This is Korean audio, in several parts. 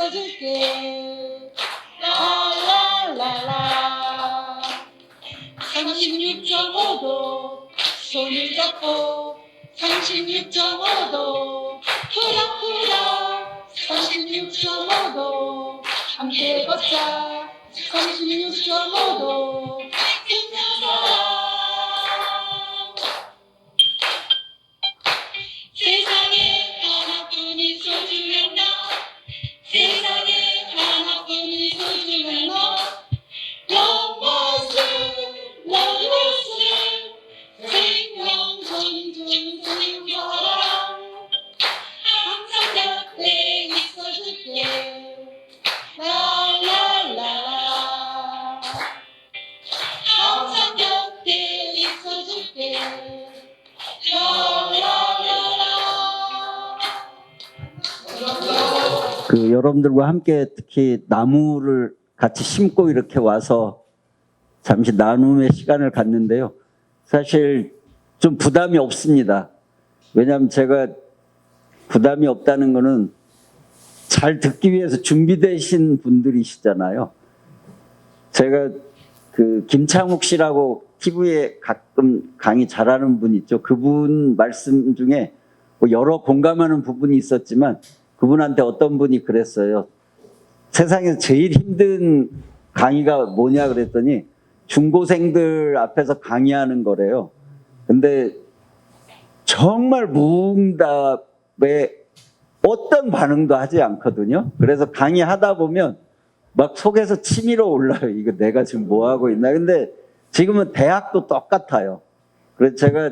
있어줄게. 라라라라. 36.5도 손을 잡고 36.5도 푸덕푸덕 36.5도 함께 걷자 36.5도 있는 사람. 세상에 하나뿐인 소중한 너, 세상에 하나뿐인 소중한 너. Love myself, love yourself. 생명 존중 생명사랑 항상 곁에 있어줄게. 라라라라. 항상 곁에 있어줄게. 그 여러분들과 함께 특히 나무를 같이 심고 이렇게 와서 잠시 나눔의 시간을 갖는데요. 사실 좀 부담이 없습니다. 왜냐하면 제가 부담이 없다는 거는 잘 듣기 위해서 준비되신 분들이시잖아요. 제가 그 김창욱 씨라고 TV에 가끔 강의 잘하는 분 있죠. 그분 말씀 중에 뭐 여러 공감하는 부분이 있었지만 그분한테 어떤 분이 그랬어요. 세상에서 제일 힘든 강의가 뭐냐 그랬더니 중고생들 앞에서 강의하는 거래요. 근데 정말 무응답에 어떤 반응도 하지 않거든요. 그래서 강의하다 보면 막 속에서 치밀어 올라요. 이거 내가 지금 뭐 하고 있나. 근데 지금은 대학도 똑같아요. 그래서 제가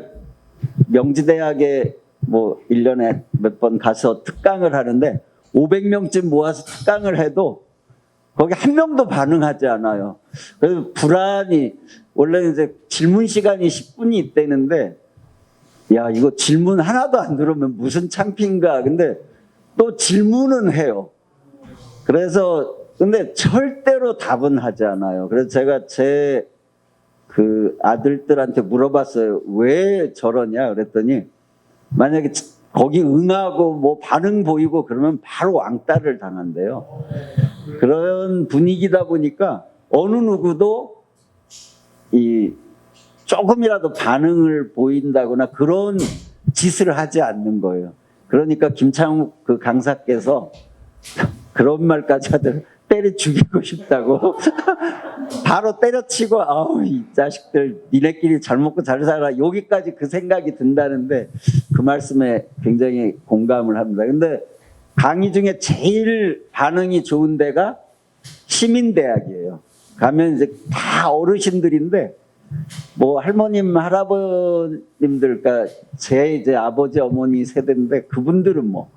명지대학에 뭐 1년에 몇 번 가서 특강을 하는데 500명쯤 모아서 특강을 해도 거기 한 명도 반응하지 않아요. 그래서 불안이, 원래는 이제 질문 시간이 10분이 있대는데, 야, 이거 질문 하나도 안 들으면 무슨 창피인가. 근데 또 질문은 해요. 그래서, 근데 절대로 답은 하지 않아요. 그래서 제가 제 그 아들들한테 물어봤어요. 왜 저러냐. 그랬더니, 만약에 거기 응하고 뭐 반응 보이고 그러면 바로 왕따를 당한대요. 그런 분위기다 보니까 어느 누구도 이 조금이라도 반응을 보인다거나 그런 짓을 하지 않는 거예요. 그러니까 김창욱 그 강사께서 그런 말까지 하더라고요. 때려 죽이고 싶다고. 바로 때려치고 아우 이 자식들 니네끼리 잘 먹고 잘 살아 여기까지 그 생각이 든다는데 그 말씀에 굉장히 공감을 합니다. 근데 강의 중에 제일 반응이 좋은 데가 시민대학이에요. 가면 이제 다 어르신들인데 뭐 할머님 할아버님들 그러니까 제 이제 아버지 어머니 세대인데 그분들은 뭐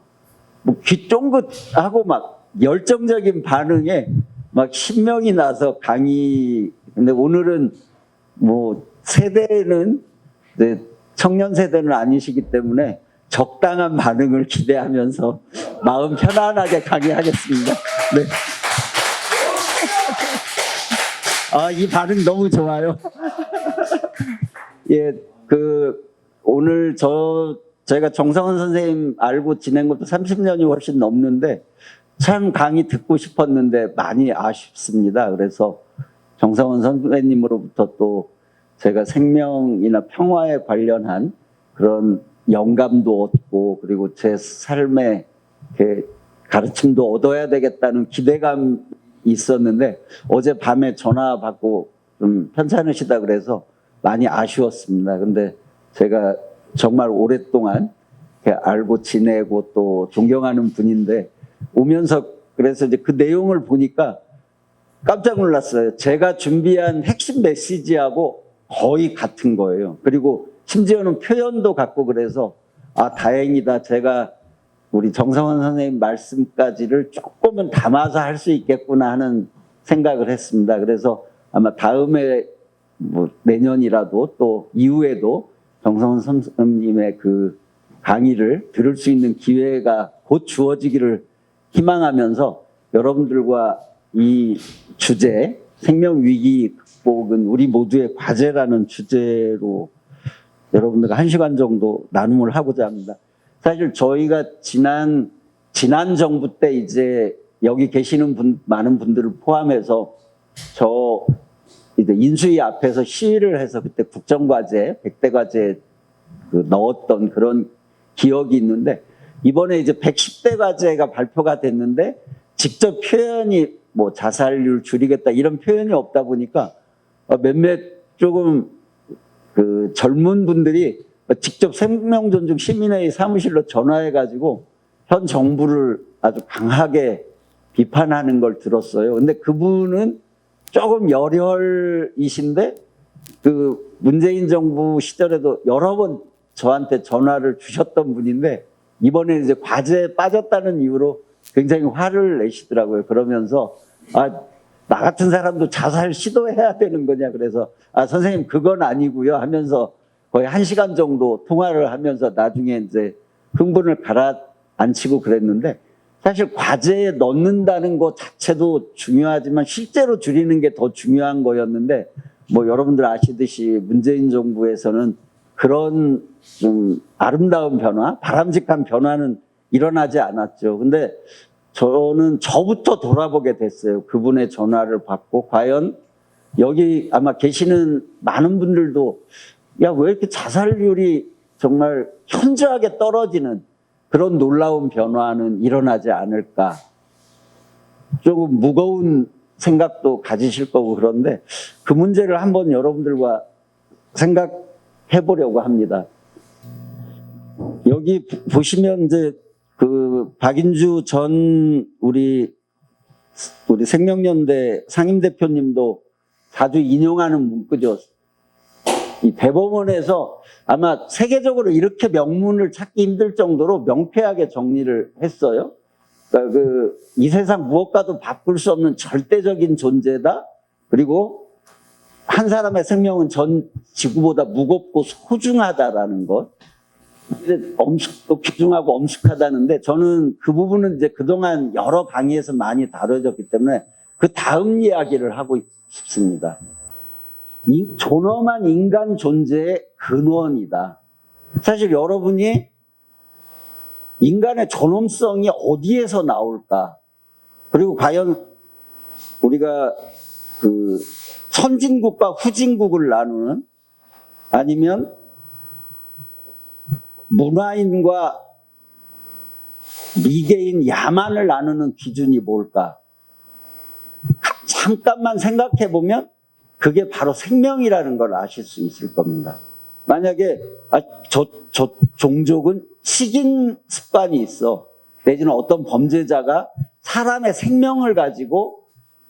귀 쫑긋하고 막 열정적인 반응에 막 10명이 나서 강의. 근데 오늘은 뭐 세대는 이제 청년 세대는 아니시기 때문에 적당한 반응을 기대하면서 마음 편안하게 강의하겠습니다. 네. 아, 이 반응 너무 좋아요. 예, 오늘 제가 정성원 선생님 알고 지낸 것도 30년이 훨씬 넘는데 참 강의 듣고 싶었는데 많이 아쉽습니다. 그래서 정성원 선배님으로부터 또 제가 생명이나 평화에 관련한 그런 영감도 얻고 그리고 제 삶의 가르침도 얻어야 되겠다는 기대감이 있었는데 어젯밤에 전화 받고 좀 편찮으시다 그래서 많이 아쉬웠습니다. 근데 제가 정말 오랫동안 알고 지내고 또 존경하는 분인데 오면서 그래서 이제 그 내용을 보니까 깜짝 놀랐어요. 제가 준비한 핵심 메시지하고 거의 같은 거예요. 그리고 심지어는 표현도 같고 그래서 아 다행이다. 제가 우리 정성원 선생님 말씀까지를 조금은 담아서 할 수 있겠구나 하는 생각을 했습니다. 그래서 아마 다음에 뭐 내년이라도 또 이후에도 정성원 선생님의 그 강의를 들을 수 있는 기회가 곧 주어지기를 희망하면서 여러분들과 이 주제, 생명위기 극복은 우리 모두의 과제라는 주제로 여러분들과 1시간 정도 나눔을 하고자 합니다. 사실 저희가 지난 정부 때 이제 여기 계시는 많은 분들을 포함해서 저 이제 인수위 앞에서 시위를 해서 그때 국정과제, 100대 과제 넣었던 그런 기억이 있는데, 이번에 이제 110대 과제가 발표가 됐는데 직접 표현이 뭐 자살률 줄이겠다 이런 표현이 없다 보니까 몇몇 조금 그 젊은 분들이 직접 생명존중 시민회의 사무실로 전화해가지고 현 정부를 아주 강하게 비판하는 걸 들었어요. 근데 그분은 조금 열혈이신데 그 문재인 정부 시절에도 여러 번 저한테 전화를 주셨던 분인데 이번에 이제 과제에 빠졌다는 이유로 굉장히 화를 내시더라고요. 그러면서 나 같은 사람도 자살 시도해야 되는 거냐. 그래서 선생님 그건 아니고요 하면서 거의 1시간 정도 통화를 하면서 나중에 이제 흥분을 가라앉히고 그랬는데, 사실 과제에 넣는다는 것 자체도 중요하지만 실제로 줄이는 게 더 중요한 거였는데, 뭐 여러분들 아시듯이 문재인 정부에서는 그런 좀 아름다운 변화, 바람직한 변화는 일어나지 않았죠. 근데 저는 저부터 돌아보게 됐어요. 그분의 전화를 받고 과연 여기 아마 계시는 많은 분들도 야, 왜 이렇게 자살률이 정말 현저하게 떨어지는 그런 놀라운 변화는 일어나지 않을까. 조금 무거운 생각도 가지실 거고 그런데 그 문제를 한번 여러분들과 생각해 보려고 합니다. 여기 보시면 이제 그 박인주 전 우리 생명연대 상임대표님도 자주 인용하는 문구죠. 이 대법원에서 아마 세계적으로 이렇게 명문을 찾기 힘들 정도로 명쾌하게 정리를 했어요. 그러니까 이 세상 무엇과도 바꿀 수 없는 절대적인 존재다. 그리고 한 사람의 생명은 전 지구보다 무겁고 소중하다라는 것. 또 귀중하고 엄숙하다는데 저는 그 부분은 이제 그동안 여러 강의에서 많이 다뤄졌기 때문에 그 다음 이야기를 하고 싶습니다. 이 존엄한 인간 존재의 근원이다. 사실 여러분이 인간의 존엄성이 어디에서 나올까? 그리고 과연 우리가 그 선진국과 후진국을 나누는, 아니면 문화인과 미개인 야만을 나누는 기준이 뭘까? 잠깐만 생각해 보면 그게 바로 생명이라는 걸 아실 수 있을 겁니다. 만약에 저 종족은 식인 습관이 있어, 내지는 어떤 범죄자가 사람의 생명을 가지고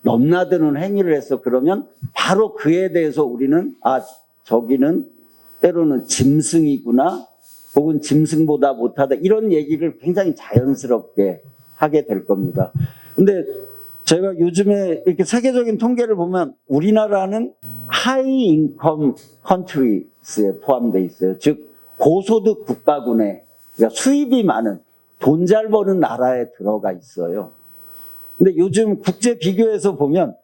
넘나드는 행위를 했어, 그러면 바로 그에 대해서 우리는 저기는 때로는 짐승이구나, 혹은 짐승보다 못하다, 이런 얘기를 굉장히 자연스럽게 하게 될 겁니다. 근데 제가 요즘에 이렇게 세계적인 통계를 보면 우리나라는 하이 인컴 컨트리스에 포함되어 있어요. 즉 고소득 국가군에, 그러니까 수입이 많은, 돈 잘 버는 나라에 들어가 있어요. 근데 요즘 국제 비교해서 보면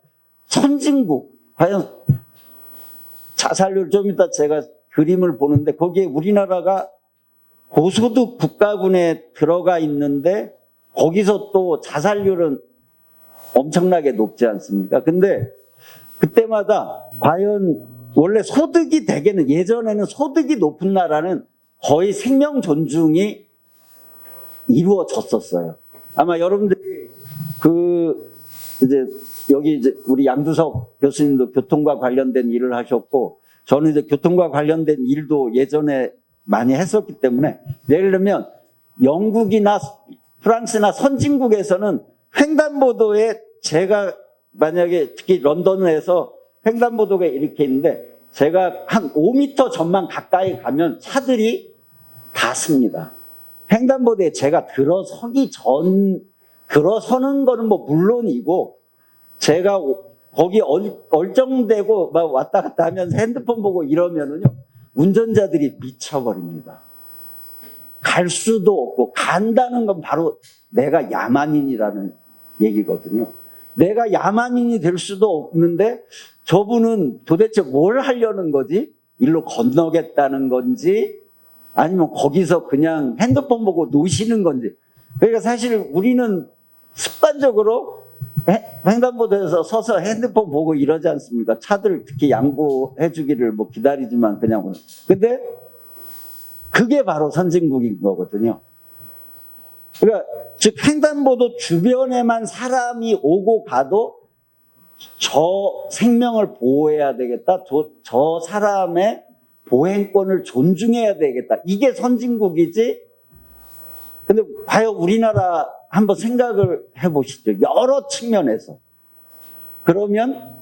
선진국, 과연 자살률, 좀 이따 제가 그림을 보는데 거기에 우리나라가 고소득 국가군에 들어가 있는데 거기서 또 자살률은 엄청나게 높지 않습니까? 근데 그때마다 과연 원래 소득이 대개는, 예전에는 소득이 높은 나라는 거의 생명 존중이 이루어졌었어요. 아마 여러분들이 이제 여기 이제 우리 양두석 교수님도 교통과 관련된 일을 하셨고, 저는 이제 교통과 관련된 일도 예전에 많이 했었기 때문에, 예를 들면 영국이나 프랑스나 선진국에서는 횡단보도에, 제가 만약에 특히 런던에서 횡단보도가 이렇게 있는데 제가 한 5m 전만 가까이 가면 차들이 다 씁니다. 횡단보도에 제가 들어서는 거는 뭐 물론이고, 제가 거기 얼쩡대고 막 왔다 갔다 하면서 핸드폰 보고 이러면은요, 운전자들이 미쳐버립니다. 갈 수도 없고, 간다는 건 바로 내가 야만인이라는 얘기거든요. 내가 야만인이 될 수도 없는데 저분은 도대체 뭘 하려는 거지? 일로 건너겠다는 건지, 아니면 거기서 그냥 핸드폰 보고 노시는 건지. 그러니까 사실 우리는 습관적으로 횡단보도에서 서서 핸드폰 보고 이러지 않습니까? 차들 특히 양보해 주기를 뭐 기다리지만 그냥. 근데 그게 바로 선진국인 거거든요. 그러니까 즉 횡단보도 주변에만 사람이 오고 가도 저 생명을 보호해야 되겠다. 저 사람의 보행권을 존중해야 되겠다. 이게 선진국이지. 근데 과연 우리나라 한번 생각을 해보시죠. 여러 측면에서. 그러면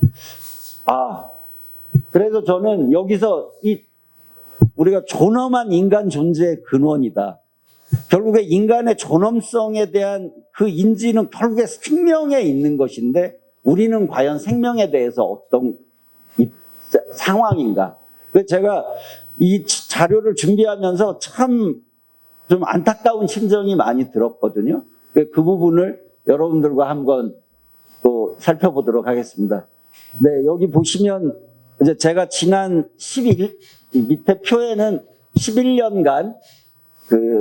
그래서 저는 여기서 우리가 존엄한 인간 존재의 근원이다. 결국에 인간의 존엄성에 대한 그 인지는 결국에 생명에 있는 것인데 우리는 과연 생명에 대해서 어떤 상황인가. 그래서 제가 이 자료를 준비하면서 참 좀 안타까운 심정이 많이 들었거든요. 그 부분을 여러분들과 한번 또 살펴보도록 하겠습니다. 네, 여기 보시면 이제 제가 지난 11, 밑에 표에는 11년간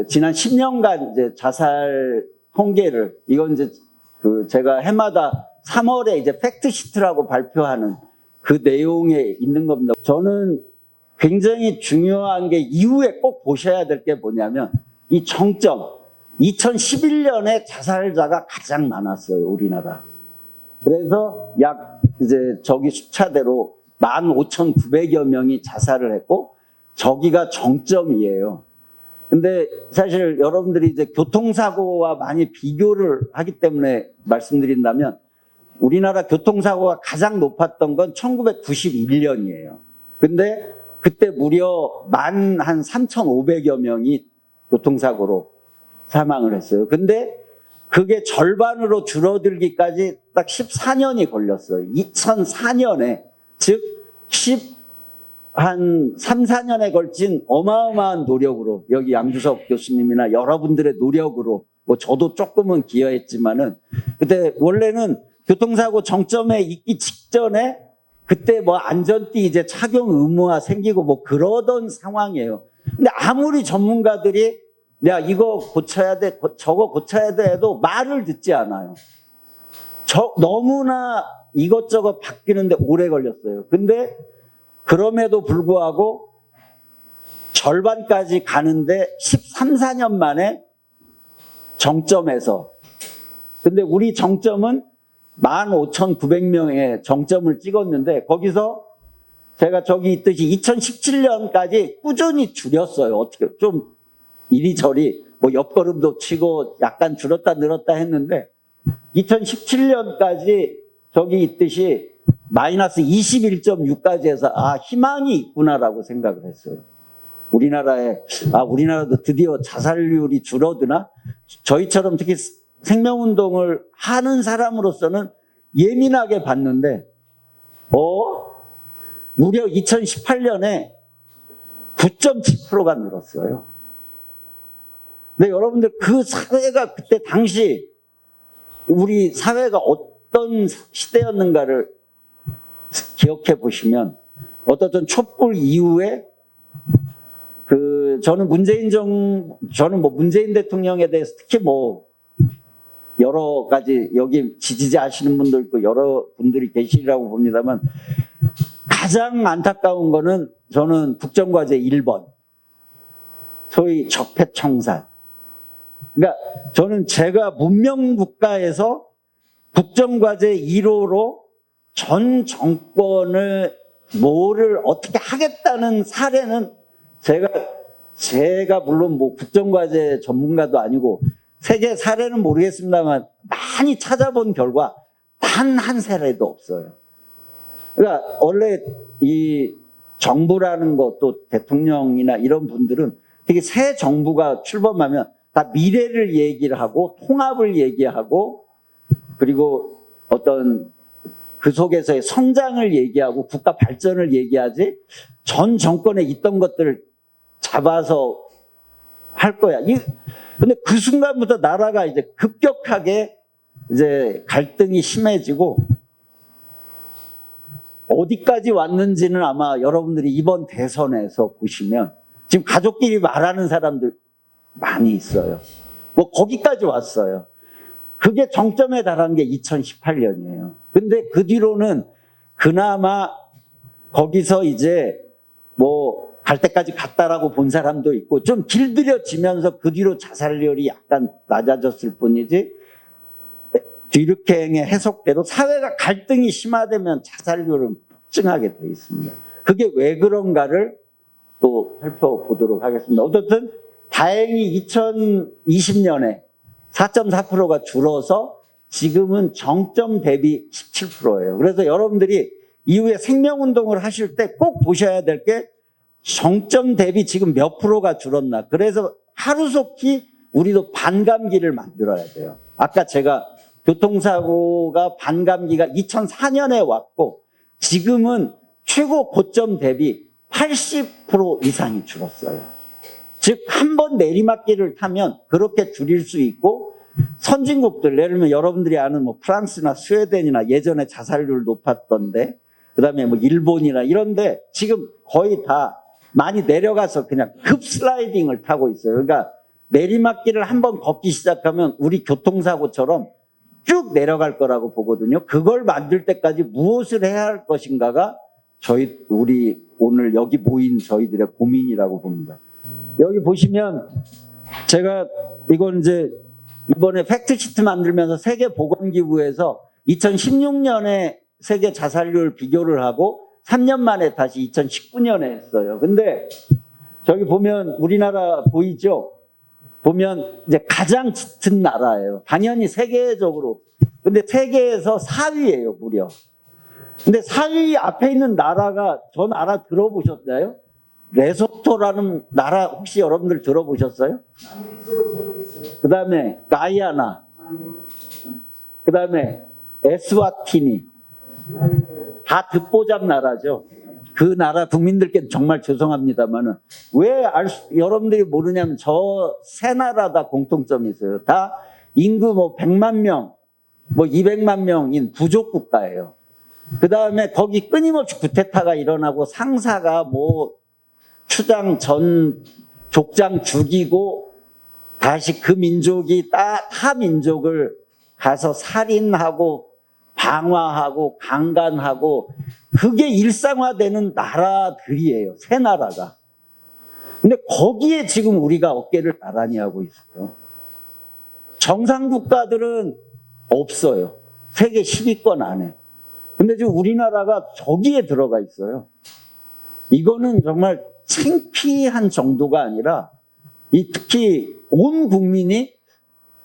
지난 10년간 이제 자살 통계를, 이건 이제 제가 해마다 3월에 이제 팩트시트라고 발표하는 그 내용에 있는 겁니다. 저는 굉장히 중요한 게 이후에 꼭 보셔야 될 게 뭐냐면 이 정점, 2011년에 자살자가 가장 많았어요, 우리나라. 그래서 약 이제 저기 숫자대로 15,900여 명이 자살을 했고 저기가 정점이에요. 근데 사실 여러분들이 이제 교통사고와 많이 비교를 하기 때문에 말씀드린다면 우리나라 교통사고가 가장 높았던 건 1991년이에요. 근데 그때 무려 한 3,500여 명이 교통사고로 사망을 했어요. 근데 그게 절반으로 줄어들기까지 딱 14년이 걸렸어요. 2004년에, 즉, 한 3, 4년에 걸친 어마어마한 노력으로, 여기 양주석 교수님이나 여러분들의 노력으로, 뭐 저도 조금은 기여했지만은, 그때 원래는 교통사고 정점에 있기 직전에 그때 뭐 안전띠 이제 착용 의무화 생기고 뭐 그러던 상황이에요. 근데 아무리 전문가들이 야 이거 고쳐야 돼, 저거 고쳐야 돼 해도 말을 듣지 않아요. 너무나 이것저것 바뀌는데 오래 걸렸어요. 근데 그럼에도 불구하고 절반까지 가는데 13, 14년 만에 정점에서, 근데 우리 정점은 15,900명의 정점을 찍었는데 거기서 제가 저기 있듯이 2017년까지 꾸준히 줄였어요. 어떻게 좀 이리저리 뭐 옆걸음도 치고 약간 줄었다 늘었다 했는데 2017년까지 저기 있듯이 마이너스 21.6까지 해서 희망이 있구나라고 생각을 했어요. 우리나라도 드디어 자살률이 줄어드나? 저희처럼 특히 생명운동을 하는 사람으로서는 예민하게 봤는데 무려 2018년에 9.7%가 늘었어요. 근데 여러분들 그 사회가 그때 당시 우리 사회가 어떤 시대였는가를 기억해 보시면 어떤 촛불 이후에 저는 문재인 대통령에 대해서 특히 뭐 여러 가지 여기 지지하시는 분들 있고 여러 분들이 계시리라고 봅니다만 가장 안타까운 거는 저는 국정과제 1번 소위 적폐청산. 그러니까 저는 제가 문명국가에서 국정과제 1호로 전 정권을 뭐를 어떻게 하겠다는 사례는 제가 물론 뭐 국정과제 전문가도 아니고 세계 사례는 모르겠습니다만 많이 찾아본 결과 단 한 사례도 없어요. 그러니까 원래 이 정부라는 것도 대통령이나 이런 분들은 되게 새 정부가 출범하면 다 미래를 얘기를 하고 통합을 얘기하고 그리고 어떤 그 속에서의 성장을 얘기하고 국가 발전을 얘기하지 전 정권에 있던 것들을 잡아서 할 거야. 근데 그 순간부터 나라가 이제 급격하게 이제 갈등이 심해지고 어디까지 왔는지는 아마 여러분들이 이번 대선에서 보시면 지금 가족끼리 말하는 사람들 많이 있어요. 뭐 거기까지 왔어요. 그게 정점에 달한 게 2018년이에요. 근데 그 뒤로는 그나마 거기서 이제 뭐 갈 때까지 갔다라고 본 사람도 있고 좀 길들여지면서 그 뒤로 자살률이 약간 낮아졌을 뿐이지, 뒤늦게행의 해석대로 사회가 갈등이 심화되면 자살률은 폭증하게 돼 있습니다. 그게 왜 그런가를 또 살펴보도록 하겠습니다. 어쨌든 다행히 2020년에 4.4%가 줄어서 지금은 정점 대비 17%예요. 그래서 여러분들이 이후에 생명운동을 하실 때 꼭 보셔야 될 게 정점 대비 지금 몇 프로가 줄었나. 그래서 하루속히 우리도 반감기를 만들어야 돼요. 아까 제가 교통사고가 반감기가 2004년에 왔고 지금은 최고 고점 대비 80% 이상이 줄었어요. 즉, 한 번 내리막길을 타면 그렇게 줄일 수 있고, 선진국들, 예를 들면 여러분들이 아는 뭐 프랑스나 스웨덴이나 예전에 자살률 높았던데, 그 다음에 뭐 일본이나 이런데 지금 거의 다 많이 내려가서 그냥 급 슬라이딩을 타고 있어요. 그러니까 내리막길을 한번 걷기 시작하면 우리 교통사고처럼 쭉 내려갈 거라고 보거든요. 그걸 만들 때까지 무엇을 해야 할 것인가가 우리 오늘 여기 모인 저희들의 고민이라고 봅니다. 여기 보시면 제가 이건 이제 이번에 팩트시트 만들면서 세계보건기구에서 2016년에 세계 자살률 비교를 하고 3년 만에 다시 2019년에 했어요. 근데 저기 보면 우리나라 보이죠? 보면 이제 가장 짙은 나라예요. 당연히 세계적으로. 근데 세계에서 4위예요, 무려. 근데 4위 앞에 있는 나라가 저 나라 들어보셨나요? 레소토라는 나라 혹시 여러분들 들어보셨어요? 그 다음에 가이아나, 그 다음에 에스와티니, 다 듣보잡 나라죠. 그 나라 국민들께 정말 죄송합니다만은 왜 여러분들이 모르냐면 저 세 나라 다 공통점이 있어요. 다 인구 뭐 100만 명, 뭐 200만 명인 부족 국가예요. 그 다음에 거기 끊임없이 쿠데타가 일어나고 상사가 뭐 추장 전 족장 죽이고 다시 그 민족이 타 민족을 가서 살인하고 방화하고 강간하고 그게 일상화되는 나라들이에요. 세 나라가. 근데 거기에 지금 우리가 어깨를 나란히 하고 있어요. 정상 국가들은 없어요. 세계 10위권 안에. 근데 지금 우리나라가 저기에 들어가 있어요. 이거는 정말 창피한 정도가 아니라 특히 온 국민이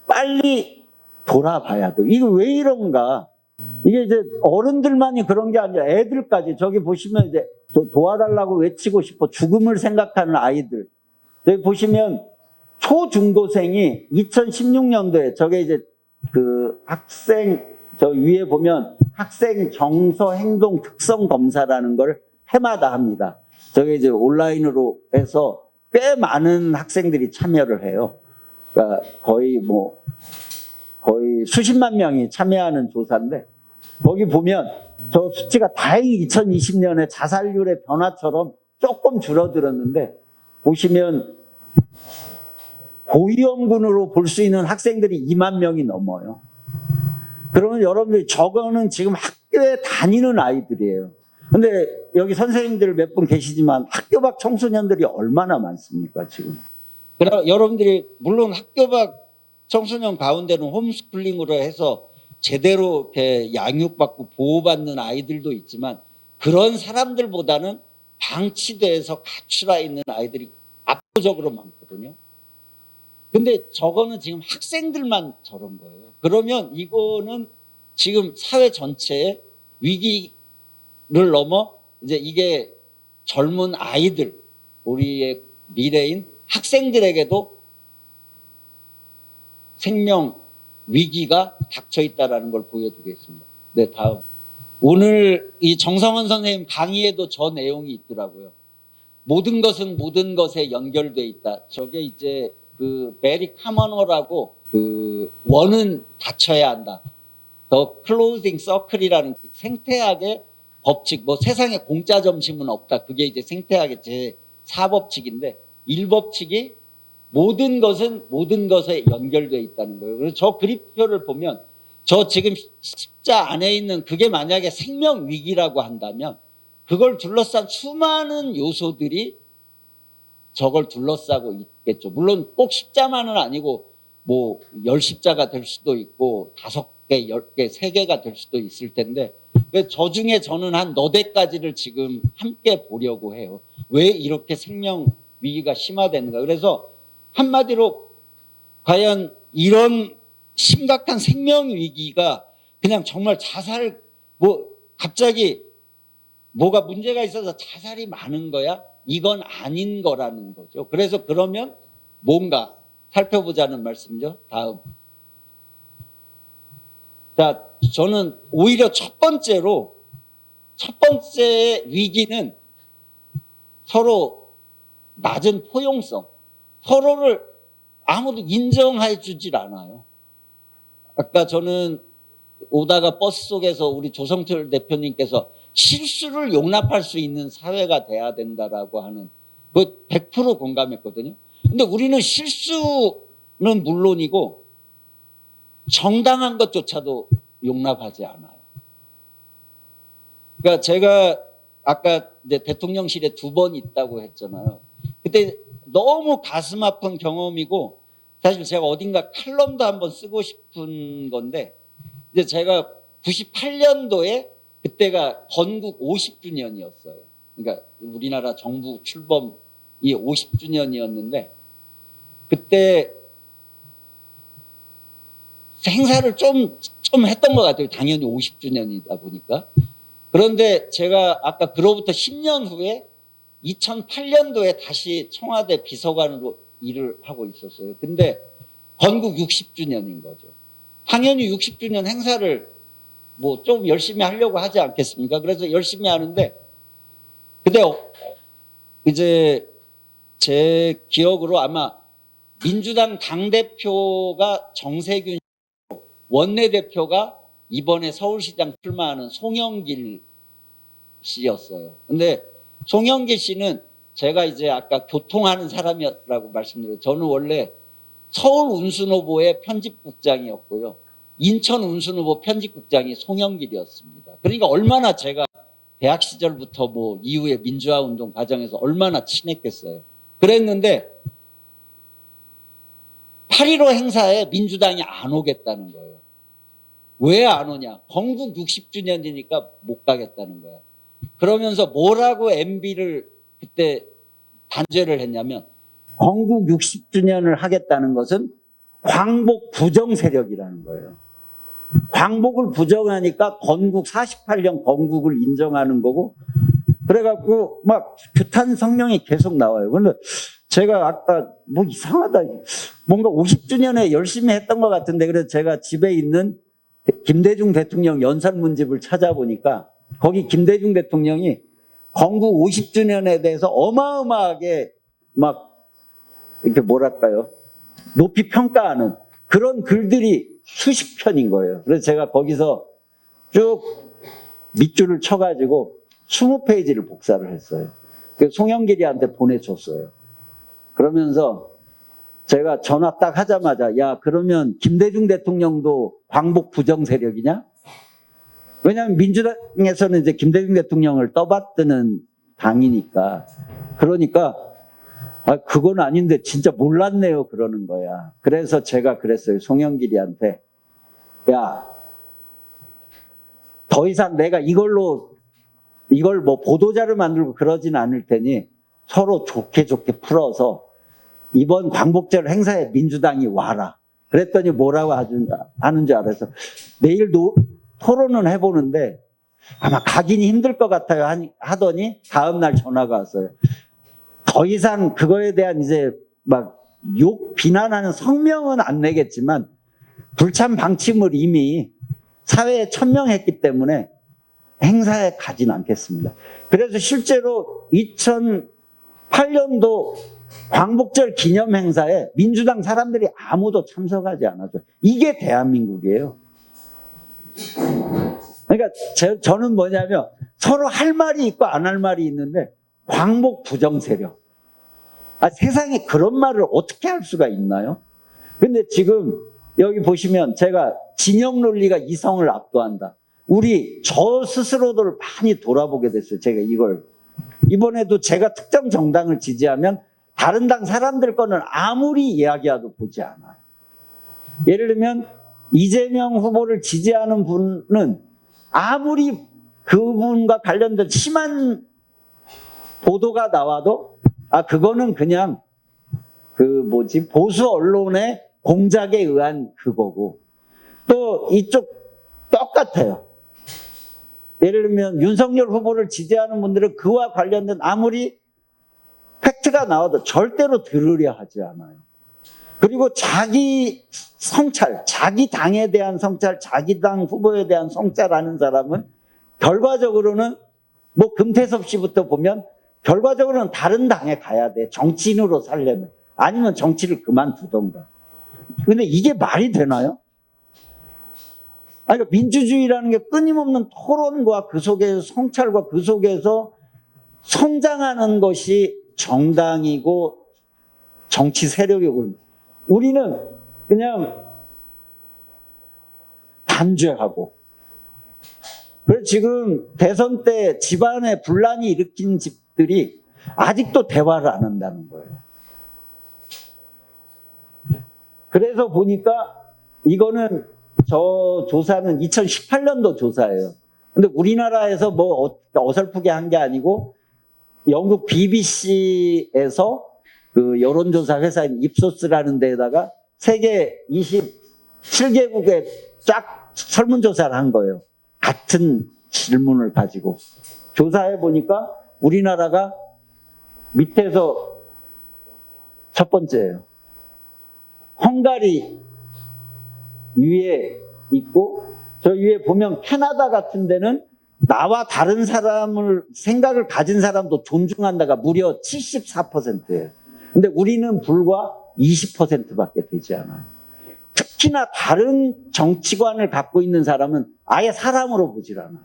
빨리 돌아봐야 돼요. 이거 왜 이런가? 이게 이제 어른들만이 그런 게 아니라 애들까지. 저기 보시면 이제 도와달라고 외치고 싶어 죽음을 생각하는 아이들. 여기 보시면 초중고생이 2016년도에 저게 이제 그 학생, 저 위에 보면 학생 정서 행동 특성 검사라는 걸 해마다 합니다. 저게 이제 온라인으로 해서 꽤 많은 학생들이 참여를 해요. 그러니까 거의 수십만 명이 참여하는 조사인데, 거기 보면 저 수치가 다행히 2020년에 자살률의 변화처럼 조금 줄어들었는데, 보시면 고위험군으로 볼 수 있는 학생들이 2만 명이 넘어요. 그러면 여러분들이 저거는 지금 학교에 다니는 아이들이에요. 근데 여기 선생님들 몇 분 계시지만 학교 밖 청소년들이 얼마나 많습니까, 지금? 그러나 여러분들이 물론 학교 밖 청소년 가운데는 홈스쿨링으로 해서 제대로 이렇게 양육받고 보호받는 아이들도 있지만 그런 사람들보다는 방치돼서 갇히라 있는 아이들이 압도적으로 많거든요. 근데 저거는 지금 학생들만 저런 거예요. 그러면 이거는 지금 사회 전체의 위기를 넘어 이제 이게 젊은 아이들, 우리의 미래인 학생들에게도 생명 위기가 닥쳐 있다는 걸 보여드리겠습니다. 네, 다음. 오늘 이 정성원 선생님 강의에도 저 내용이 있더라고요. 모든 것은 모든 것에 연결돼 있다. 저게 이제 그 베리 카머너라고 그 원은 닫혀야 한다. 더 클로징 서클이라는 생태학의 법칙, 뭐 세상에 공짜 점심은 없다. 그게 이제 생태학의 제 4법칙인데 1법칙이 모든 것은 모든 것에 연결되어 있다는 거예요. 그래서 저 그림표를 보면 저 지금 십자 안에 있는 그게 만약에 생명 위기라고 한다면 그걸 둘러싼 수많은 요소들이 저걸 둘러싸고 있겠죠. 물론 꼭 십자만은 아니고 뭐 10십자가 될 수도 있고 5개, 10개, 3개가 될 수도 있을 텐데 저 중에 저는 한 너댓 가지를 지금 함께 보려고 해요. 왜 이렇게 생명 위기가 심화되는가. 그래서 한마디로 과연 이런 심각한 생명 위기가 그냥 정말 자살, 뭐 갑자기 뭐가 문제가 있어서 자살이 많은 거야? 이건 아닌 거라는 거죠. 그래서 그러면 뭔가 살펴보자는 말씀이죠. 다음. 자, 저는 오히려 첫 번째 위기는 서로 낮은 포용성, 서로를 아무도 인정해 주질 않아요. 아까 저는 오다가 버스 속에서 우리 조성철 대표님께서 실수를 용납할 수 있는 사회가 돼야 된다라고 하는 그 100% 공감했거든요. 근데 우리는 실수는 물론이고 정당한 것조차도 용납하지 않아요. 그러니까 제가 아까 이제 대통령실에 2번 있다고 했잖아요. 그때 너무 가슴 아픈 경험이고 사실 제가 어딘가 칼럼도 한번 쓰고 싶은 건데 이제 제가 98년도에 그때가 건국 50주년이었어요. 그러니까 우리나라 정부 출범이 50주년이었는데 그때 행사를 좀 했던 것 같아요. 당연히 50주년이다 보니까. 그런데 제가 아까 그로부터 10년 후에 2008년도에 다시 청와대 비서관으로 일을 하고 있었어요. 근데 건국 60주년인 거죠. 당연히 60주년 행사를 뭐 좀 열심히 하려고 하지 않겠습니까? 그래서 열심히 하는데 근데 이제 제 기억으로 아마 민주당 당대표가 정세균 원내대표가 이번에 서울시장 출마하는 송영길 씨였어요. 근데 송영길 씨는 제가 이제 아까 교통하는 사람이라고 말씀드렸어요. 저는 원래 서울 운수노보의 편집국장이었고요. 인천 운수노보 편집국장이 송영길이었습니다. 그러니까 얼마나 제가 대학 시절부터 뭐 이후에 민주화 운동 과정에서 얼마나 친했겠어요. 그랬는데 8.15 행사에 민주당이 안 오겠다는 거예요. 왜 안 오냐? 건국 60주년이니까 못 가겠다는 거야. 그러면서 뭐라고 MB를 그때 단죄를 했냐면 건국 60주년을 하겠다는 것은 광복 부정 세력이라는 거예요. 광복을 부정하니까 건국 48년 건국을 인정하는 거고 그래갖고 막 규탄 성명이 계속 나와요. 그런데 제가 아까 뭐 이상하다. 뭔가 50주년에 열심히 했던 것 같은데 그래서 제가 집에 있는 김대중 대통령 연산문집을 찾아보니까 거기 김대중 대통령이 건국 50주년에 대해서 어마어마하게 막 이렇게 뭐랄까요 높이 평가하는 그런 글들이 수십 편인 거예요. 그래서 제가 거기서 쭉 밑줄을 쳐가지고 20페이지를 복사를 했어요. 그래서 송영길이한테 보내줬어요. 그러면서 제가 전화 딱 하자마자 야 그러면 김대중 대통령도 광복 부정 세력이냐? 왜냐하면 민주당에서는 이제 김대중 대통령을 떠받드는 당이니까 그러니까 아 그건 아닌데 진짜 몰랐네요 그러는 거야. 그래서 제가 그랬어요. 송영길이한테 야 더 이상 내가 이걸 뭐 보도자를 만들고 그러진 않을 테니 서로 좋게 풀어서 이번 광복절 행사에 민주당이 와라. 그랬더니 뭐라고 하는 줄 알아서 내일 토론은 해보는데 아마 가기는 힘들 것 같아요 하더니 다음날 전화가 왔어요. 더 이상 그거에 대한 이제 막 비난하는 성명은 안 내겠지만 불참 방침을 이미 사회에 천명했기 때문에 행사에 가진 않겠습니다. 그래서 실제로 2008년도 광복절 기념 행사에 민주당 사람들이 아무도 참석하지 않았어요. 이게 대한민국이에요. 그러니까 저는 뭐냐면 서로 할 말이 있고 안 할 말이 있는데 광복 부정 세력. 세상에 그런 말을 어떻게 할 수가 있나요? 근데 지금 여기 보시면 제가 진영 논리가 이성을 압도한다. 우리 저 스스로를 많이 돌아보게 됐어요. 제가 이걸. 이번에도 제가 특정 정당을 지지하면 다른 당 사람들 거는 아무리 이야기해도 보지 않아요. 예를 들면 이재명 후보를 지지하는 분은 아무리 그분과 관련된 심한 보도가 나와도 그거는 그냥 보수 언론의 공작에 의한 그거고, 또 이쪽 똑같아요. 예를 들면 윤석열 후보를 지지하는 분들은 그와 관련된 아무리 팩트가 나와도 절대로 들으려 하지 않아요. 그리고 자기 성찰, 자기 당에 대한 성찰, 자기 당 후보에 대한 성찰하는 사람은 결과적으로는 금태섭 씨부터 보면 결과적으로는 다른 당에 가야 돼. 정치인으로 살려면. 아니면 정치를 그만두던가. 근데 이게 말이 되나요? 그러니까 민주주의라는 게 끊임없는 토론과 그 속에서 성찰과 그 속에서 성장하는 것이 정당이고 정치 세력이고, 우리는 그냥 단죄하고. 그래서 지금 대선 때 집안에 분란이 일으킨 집들이 아직도 대화를 안 한다는 거예요. 그래서 보니까 이거는 저 조사는 2018년도 조사예요. 근데 우리나라에서 어설프게 한 게 아니고 영국 BBC에서 그 여론조사 회사인 입소스라는 데에다가 세계 27개국에 쫙 설문조사를 한 거예요. 같은 질문을 가지고. 조사해 보니까 우리나라가 밑에서 첫 번째예요. 헝가리 위에 있고, 저 위에 보면 캐나다 같은 데는 나와 다른 생각을 가진 사람도 존중한다가 무려 74%예요. 근데 우리는 불과 20%밖에 되지 않아요. 특히나 다른 정치관을 갖고 있는 사람은 아예 사람으로 보질 않아요.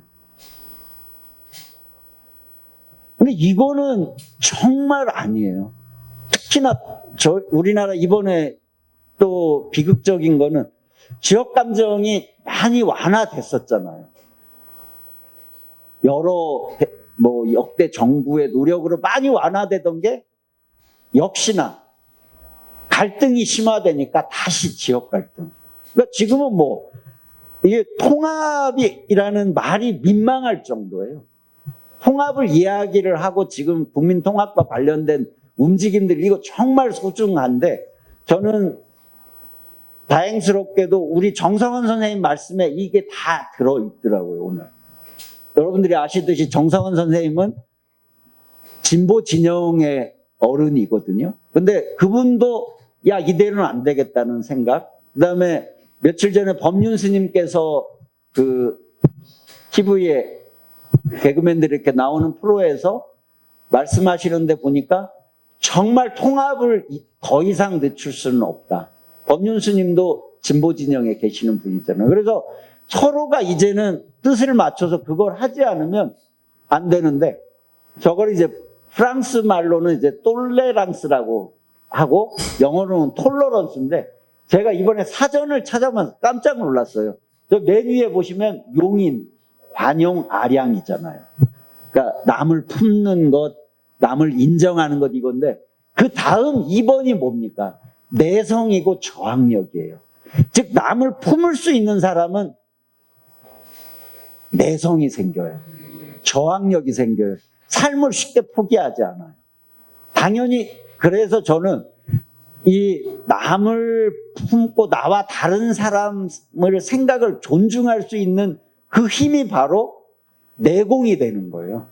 근데 이거는 정말 아니에요. 특히나 우리나라 이번에 또 비극적인 거는 지역 감정이 많이 완화됐었잖아요. 여러 역대 정부의 노력으로 많이 완화되던 게 역시나 갈등이 심화되니까 다시 지역 갈등. 그러니까 지금은 이게 통합이라는 말이 민망할 정도예요. 통합을 이야기를 하고 지금 국민 통합과 관련된 움직임들, 이거 정말 소중한데, 저는 다행스럽게도 우리 정성원 선생님 말씀에 이게 다 들어있더라고요, 오늘. 여러분들이 아시듯이 정성원 선생님은 진보 진영의 어른이거든요. 근데 그분도 이대로는 안 되겠다는 생각. 그 다음에 며칠 전에 법륜 스님께서 그 TV에 개그맨들이 이렇게 나오는 프로에서 말씀하시는데 보니까 정말 통합을 더 이상 늦출 수는 없다. 법륜 스님도 진보 진영에 계시는 분이잖아요. 그래서 서로가 이제는 뜻을 맞춰서 그걸 하지 않으면 안 되는데, 저걸 이제 프랑스 말로는 이제 톨레랑스라고 하고 영어로는 톨러런스인데, 제가 이번에 사전을 찾아보면서 깜짝 놀랐어요. 저 맨 위에 보시면 용인, 관용, 아량이잖아요. 그러니까 남을 품는 것, 남을 인정하는 것, 이건데 그 다음 2번이 뭡니까? 내성이고 저항력이에요. 즉 남을 품을 수 있는 사람은 내성이 생겨요. 저항력이 생겨요. 삶을 쉽게 포기하지 않아요. 당연히. 그래서 저는 이 남을 품고 나와 다른 사람을 생각을 존중할 수 있는 그 힘이 바로 내공이 되는 거예요.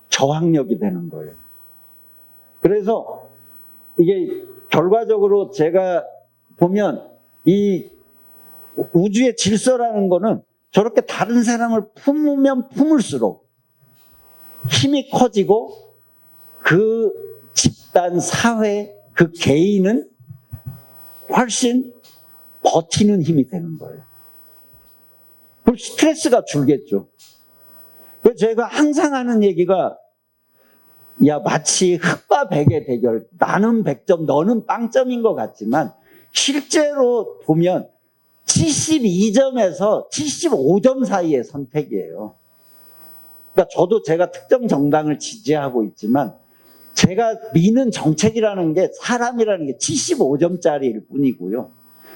저항력이 되는 거예요. 그래서 이게 결과적으로 제가 보면 이 우주의 질서라는 거는 저렇게 다른 사람을 품으면 품을수록 힘이 커지고 그 집단, 사회, 그 개인은 훨씬 버티는 힘이 되는 거예요. 그럼 스트레스가 줄겠죠. 그래서 제가 항상 하는 얘기가, 야, 마치 흑과 백의 대결. 나는 100점, 너는 빵점인 것 같지만 실제로 보면 72점에서 75점 사이의 선택이에요. 그러니까 저도 제가 특정 정당을 지지하고 있지만 제가 미는 정책이라는 게 사람이라는 게 75점짜리일 뿐이고요.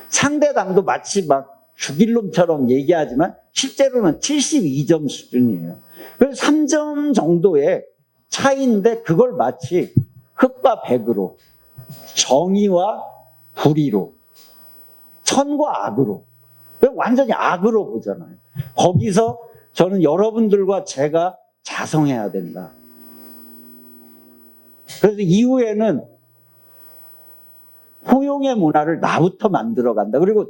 상대당도 마치 막 죽일 놈처럼 얘기하지만 실제로는 72점 수준이에요. 그래서 3점 정도의 차이인데 그걸 마치 흑과 백으로, 정의와 불의로, 선과 악으로, 완전히 악으로 보잖아요. 거기서 저는 여러분들과 제가 자성해야 된다. 그래서 이후에는 포용의 문화를 나부터 만들어 간다. 그리고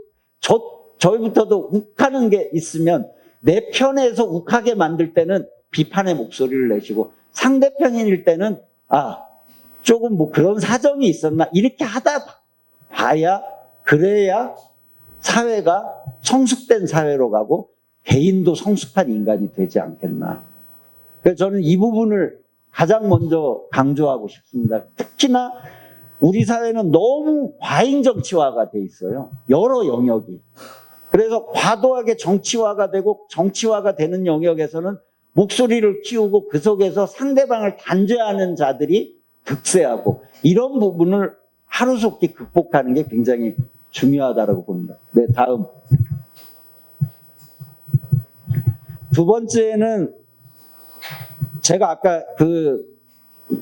저희부터도 욱하는 게 있으면 내 편에서 욱하게 만들 때는 비판의 목소리를 내시고 상대편일 때는 조금 뭐 그런 사정이 있었나 이렇게 하다 봐야 그래야 사회가 성숙된 사회로 가고 개인도 성숙한 인간이 되지 않겠나. 그래서 저는 이 부분을 가장 먼저 강조하고 싶습니다. 특히나 우리 사회는 너무 과잉 정치화가 돼 있어요. 여러 영역이. 그래서 과도하게 정치화가 되고 정치화가 되는 영역에서는 목소리를 키우고 그 속에서 상대방을 단죄하는 자들이 득세하고 이런 부분을 하루속히 극복하는 게 굉장히 중요하다고 봅니다. 네, 다음. 두 번째는 제가 아까 그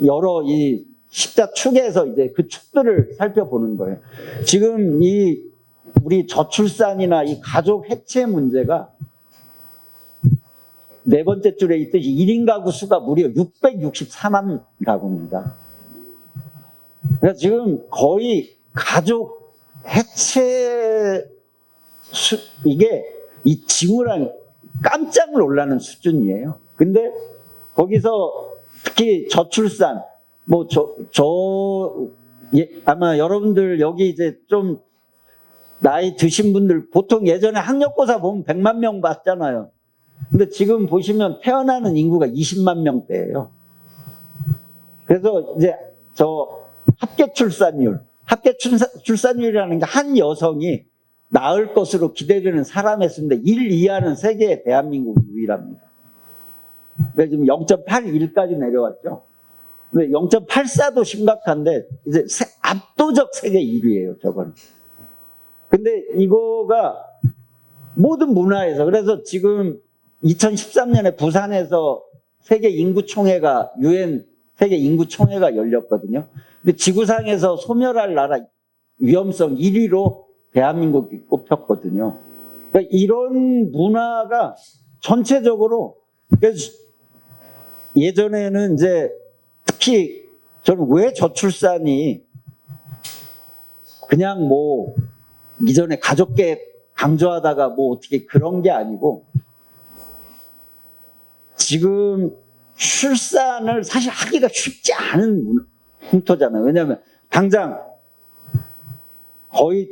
여러 이 십자 축에서 이제 그 축들을 살펴보는 거예요. 지금 이 우리 저출산이나 이 가족 해체 문제가 네 번째 줄에 있듯이 1인 가구 수가 무려 664만 가구입니다. 그래서 지금 거의 가족 해체 이게 이 지구랑 깜짝 놀라는 수준이에요. 근데 거기서 특히 저출산, 아마 여러분들 여기 이제 좀 나이 드신 분들 보통 예전에 학력고사 보면 100만 명 봤잖아요. 근데 지금 보시면 태어나는 인구가 20만 명대예요. 그래서 이제 합계 출산율이라는 게 한 여성이 낳을 것으로 기대되는 사람의 수인데 1 이하는 세계 대한민국 유일합니다. 그래서 지금 0.81까지 내려왔죠. 근데 0.84도 심각한데 이제 압도적 세계 1위예요, 저건. 근데 이거가 모든 문화에서 그래서 지금 2013년에 부산에서 세계 인구총회가 유엔 세계 인구총회가 열렸거든요. 근데 지구상에서 소멸할 나라 위험성 1위로 대한민국이 꼽혔거든요. 그러니까 이런 문화가 전체적으로 그래서 예전에는 이제 특히 저는 왜 저출산이 그냥 뭐 이전에 가족계획 강조하다가 뭐 어떻게 그런 게 아니고 지금 출산을 사실 하기가 쉽지 않은 풍토잖아요. 왜냐하면 당장 거의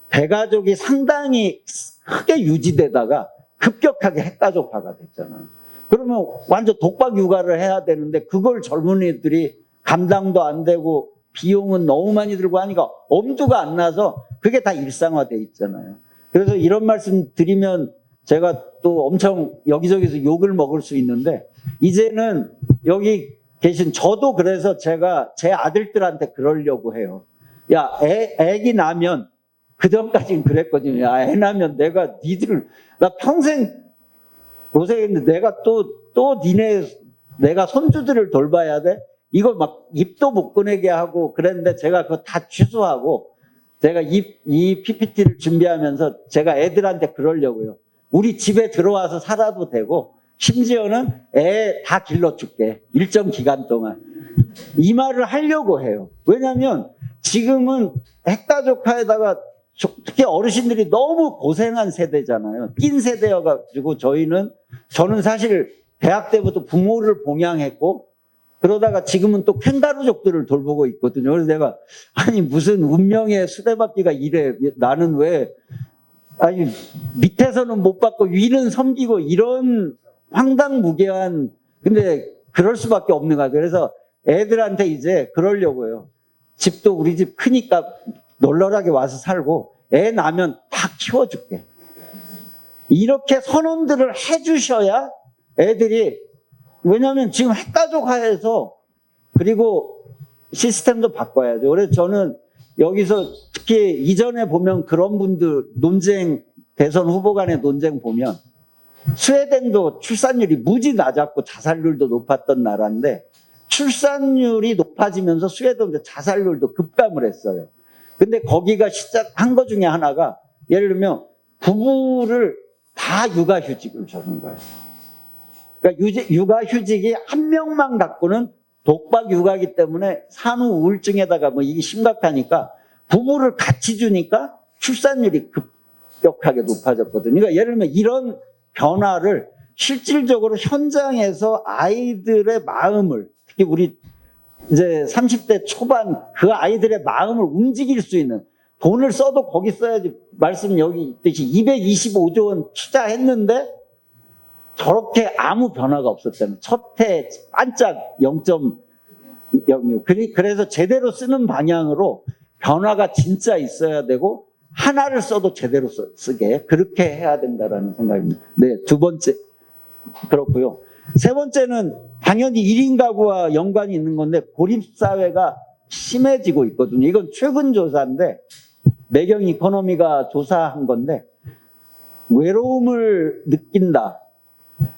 대가족이 상당히 크게 유지되다가 급격하게 핵가족화가 됐잖아요. 그러면 완전 독박 육아를 해야 되는데 그걸 젊은이들이 감당도 안 되고 비용은 너무 많이 들고 하니까 엄두가 안 나서 그게 다 일상화돼 있잖아요. 그래서 이런 말씀 드리면 제가 또 엄청 여기저기서 욕을 먹을 수 있는데 이제는 여기 계신 저도 그래서 제가 제 아들들한테 그러려고 해요. 야, 애기 나면 그전까지는 그랬거든요. 야, 애 나면 내가 나 평생 고생했는데 내가 또 내가 손주들을 돌봐야 돼? 이거 막 입도 못 꺼내게 하고 그랬는데 제가 그거 다 취소하고 제가 이 PPT를 준비하면서 제가 애들한테 그러려고요. 우리 집에 들어와서 살아도 되고 심지어는 애 다 길러줄게. 일정 기간 동안. 이 말을 하려고 해요. 왜냐하면 지금은 핵가족화에다가 특히 어르신들이 너무 고생한 세대잖아요. 낀 세대여가지고 저는 사실 대학 때부터 부모를 봉양했고 그러다가 지금은 또 캥가루족들을 돌보고 있거든요. 그래서 내가 아니 무슨 운명의 수레바퀴가 이래. 나는 왜 밑에서는 못 받고 위는 섬기고 이런 황당무계한 근데 그럴 수밖에 없는 거야. 그래서 애들한테 이제 그러려고요. 집도 우리 집 크니까 널널하게 와서 살고 애 낳으면 다 키워줄게. 이렇게 선언들을 해주셔야 애들이, 왜냐하면 지금 핵가족 하에서, 그리고 시스템도 바꿔야죠. 그래서 저는 여기서 특히 이전에 보면 그런 분들 논쟁, 대선 후보 간의 논쟁 보면 스웨덴도 출산율이 무지 낮았고 자살률도 높았던 나라인데 출산율이 높아지면서 스웨덴도 자살률도 급감을 했어요. 근데 거기가 시작한 것 중에 하나가 예를 들면 부부를 다 육아휴직을 주는 거예요. 그러니까 육아휴직이 한 명만 갖고는 독박 육아이기 때문에 산후 우울증에다가 뭐 이게 심각하니까 부부를 같이 주니까 출산율이 급격하게 높아졌거든요. 그러니까 예를 들면 이런 변화를 실질적으로 현장에서 아이들의 마음을, 특히 우리 이제 30대 초반 그 아이들의 마음을 움직일 수 있는, 돈을 써도 거기 써야지, 말씀 여기 있듯이 225조 원 투자했는데 저렇게 아무 변화가 없었다면, 첫해 반짝 0.06. 그래서 제대로 쓰는 방향으로 변화가 진짜 있어야 되고 하나를 써도 제대로 쓰게 그렇게 해야 된다라는 생각입니다. 네, 두 번째 그렇고요. 세 번째는 당연히 1인 가구와 연관이 있는 건데 고립사회가 심해지고 있거든요. 이건 최근 조사인데 매경 이코노미가 조사한 건데 외로움을 느낀다.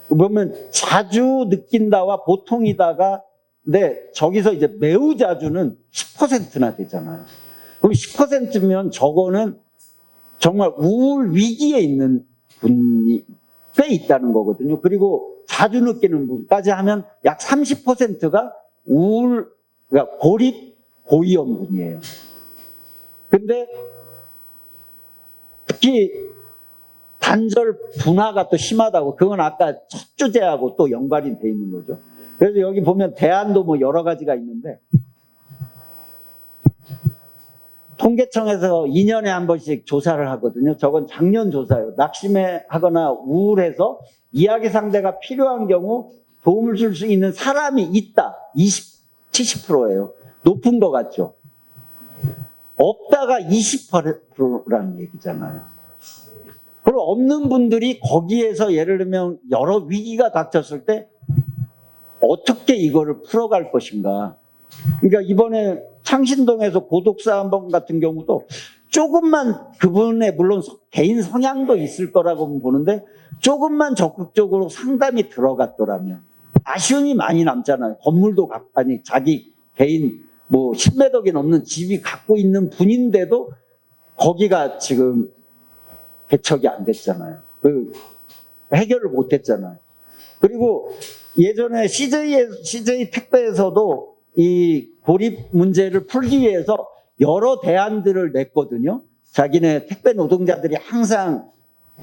보면 자주 느낀다와 보통이다가 근데 저기서 이제 매우 자주는 10%나 되잖아요. 그럼 10%면 저거는 정말 우울 위기에 있는 분이 꽤 있다는 거거든요. 그리고 자주 느끼는 분까지 하면 약 30%가 우울, 그러니까 고립, 고위험 분이에요. 근데 특히 단절 분화가 또 심하다고, 그건 아까 첫 주제하고 또 연관이 돼 있는 거죠. 그래서 여기 보면 대안도 뭐 여러 가지가 있는데 통계청에서 2년에 한 번씩 조사를 하거든요. 저건 작년 조사예요. 낙심해 하거나 우울해서 이야기 상대가 필요한 경우 도움을 줄 수 있는 사람이 있다. 70%예요. 높은 것 같죠. 없다가 20%라는 얘기잖아요. 그리고 없는 분들이 거기에서 예를 들면 여러 위기가 닥쳤을 때 어떻게 이거를 풀어갈 것인가. 그러니까 이번에 창신동에서 고독사한번 같은 경우도 조금만, 그분의 물론 개인 성향도 있을 거라고 보는데 조금만 적극적으로 상담이 들어갔더라면, 아쉬움이 많이 남잖아요. 건물도 아니 자기 개인 뭐 10매덕이 넘는 집이 갖고 있는 분인데도 거기가 지금 개척이 안 됐잖아요. 해결을 못 했잖아요. 그리고 예전에 CJ 택배에서도 이 고립 문제를 풀기 위해서 여러 대안들을 냈거든요. 자기네 택배 노동자들이 항상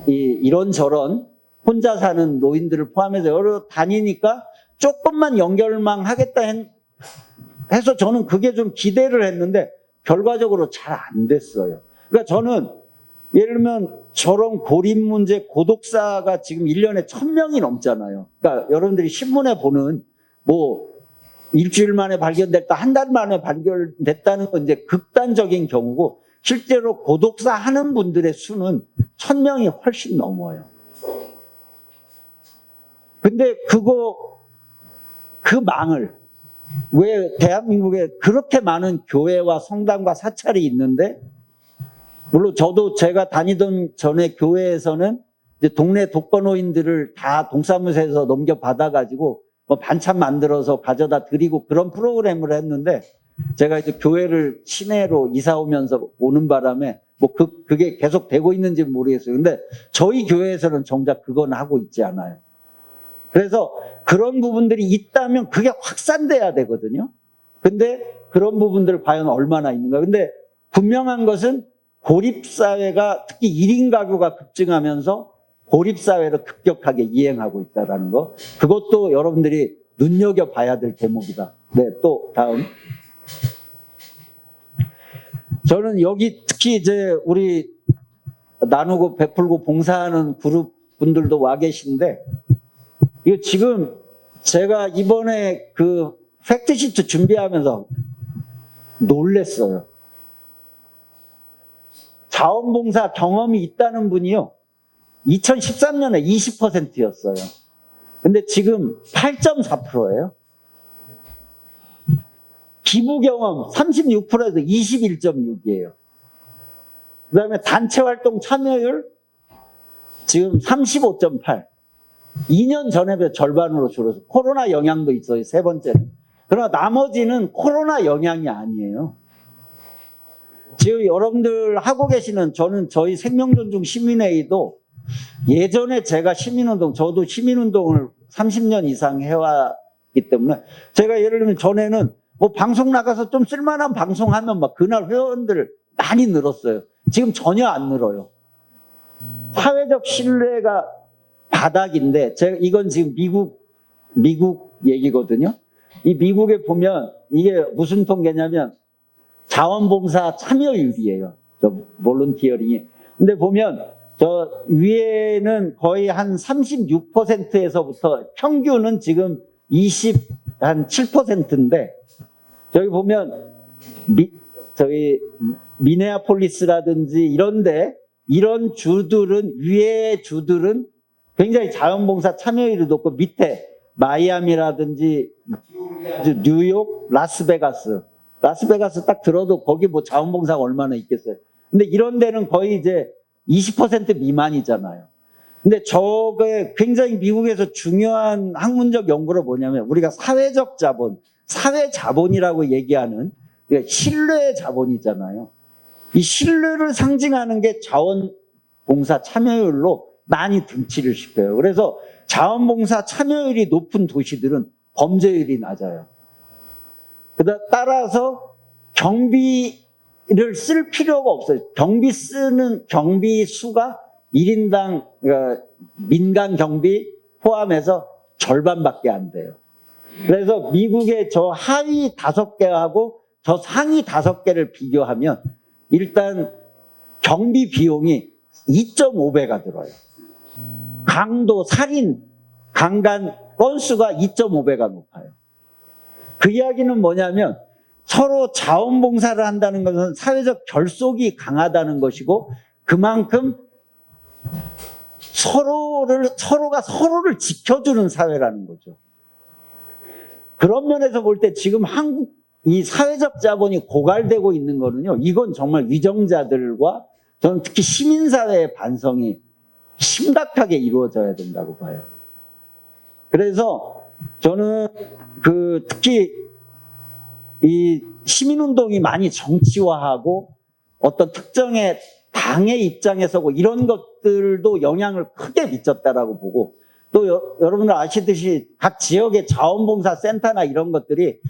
이런저런 혼자 사는 노인들을 포함해서 여러 다니니까 조금만 연결만 하겠다 해서 저는 그게 좀 기대를 했는데 결과적으로 잘 안 됐어요. 그러니까 저는 예를 들면 저런 고립 문제, 고독사가 지금 1년에 1000명이 넘잖아요. 그러니까 여러분들이 신문에 보는 뭐 일주일 만에 발견됐다, 한 달 만에 발견됐다는 건 이제 극단적인 경우고 실제로 고독사 하는 분들의 수는 1000명이 훨씬 넘어요. 근데 그 망을 왜 대한민국에 그렇게 많은 교회와 성당과 사찰이 있는데, 물론 저도 제가 다니던 전에 교회에서는 이제 동네 독거노인들을 다 동사무소에서 넘겨받아가지고 뭐 반찬 만들어서 가져다 드리고 그런 프로그램을 했는데, 제가 이제 교회를 시내로 이사 오면서 오는 바람에 뭐 그게 계속 되고 있는지 모르겠어요. 근데 저희 교회에서는 정작 그건 하고 있지 않아요. 그래서 그런 부분들이 있다면 그게 확산돼야 되거든요. 근데 그런 부분들 과연 얼마나 있는가. 근데 분명한 것은 고립사회가, 특히 1인 가구가 급증하면서 고립사회를 급격하게 이행하고 있다는 거. 그것도 여러분들이 눈여겨봐야 될 대목이다. 네, 또 다음. 저는 여기 특히 이제 우리 나누고 베풀고 봉사하는 그룹 분들도 와 계신데, 이거 지금 제가 이번에 그 팩트시트 준비하면서 놀랬어요. 자원봉사 경험이 있다는 분이요. 2013년에 20%였어요. 근데 지금 8.4%예요. 기부 경험 36%에서 21.6이에요. 그 다음에 단체 활동 참여율 지금 35.8. 2년 전에 비해 절반으로 줄어서 코로나 영향도 있어요. 세 번째는. 그러나 나머지는 코로나 영향이 아니에요. 지금 여러분들 하고 계시는 저는 저희 생명존중 시민회의도 예전에 제가 저도 시민운동을 30년 이상 해왔기 때문에 제가 예를 들면 전에는 뭐 방송 나가서 좀 쓸만한 방송하면 막 그날 회원들 많이 늘었어요. 지금 전혀 안 늘어요. 사회적 신뢰가 바닥인데 이건 지금 미국 얘기거든요. 이 미국에 보면 이게 무슨 통계냐면 자원봉사 참여율이에요. 저 볼런티어링이. 근데 보면 저 위에는 거의 한 36%에서부터 평균은 지금 한 7%인데 저기 보면 저희 미네아폴리스라든지 이런데 이런 주들은 위에 주들은 굉장히 자원봉사 참여율이 높고 밑에 마이애미라든지 뉴욕, 라스베가스 딱 들어도 거기 뭐 자원봉사가 얼마나 있겠어요. 근데 이런 데는 거의 이제 20% 미만이잖아요. 근데 저게 굉장히 미국에서 중요한 학문적 연구로 뭐냐면 우리가 사회적 자본, 사회 자본이라고 얘기하는 신뢰의 자본이잖아요. 이 신뢰를 상징하는 게 자원봉사 참여율로 많이 등치를 시켜요. 그래서 자원봉사 참여율이 높은 도시들은 범죄율이 낮아요. 따라서 경비를 쓸 필요가 없어요. 경비 수가 1인당 민간 경비 포함해서 절반밖에 안 돼요. 그래서 미국의 저 하위 5개하고 저 상위 5개를 비교하면 일단 경비 비용이 2.5배가 들어요. 강도, 살인, 강간 건수가 2.5배가 높아요. 그 이야기는 뭐냐면 서로 자원봉사를 한다는 것은 사회적 결속이 강하다는 것이고 그만큼 서로가 서로를 지켜주는 사회라는 거죠. 그런 면에서 볼 때 지금 한국 이 사회적 자본이 고갈되고 있는 거는요. 이건 정말 위정자들과 저는 특히 시민사회의 반성이 심각하게 이루어져야 된다고 봐요. 그래서 저는 특히 이 시민운동이 많이 정치화하고 어떤 특정의 당의 입장에 서고 이런 것들도 영향을 크게 미쳤다라고 보고 또 여러분들 아시듯이 각 지역의 자원봉사 센터나 이런 것들이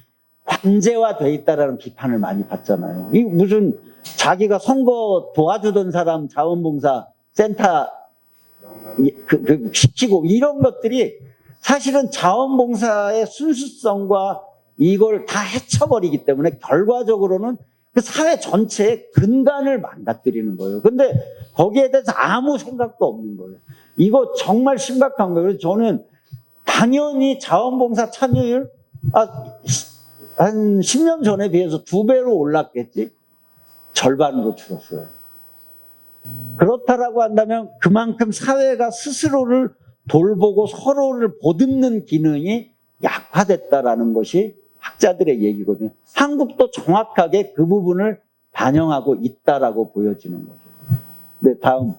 관제화돼 있다라는 비판을 많이 받잖아요. 이 무슨 자기가 선거 도와주던 사람 자원봉사 센터 시키고 이런 것들이 사실은 자원봉사의 순수성과 이걸 다 해쳐버리기 때문에 결과적으로는 그 사회 전체의 근간을 망가뜨리는 거예요. 근데 거기에 대해서 아무 생각도 없는 거예요. 이거 정말 심각한 거예요. 저는 당연히 자원봉사 참여율 한 10년 전에 비해서 2배로 올랐겠지? 절반으로 줄었어요. 그렇다라고 한다면 그만큼 사회가 스스로를 돌보고 서로를 보듬는 기능이 약화됐다라는 것이 학자들의 얘기거든요. 한국도 정확하게 그 부분을 반영하고 있다라고 보여지는 거죠. 네, 다음.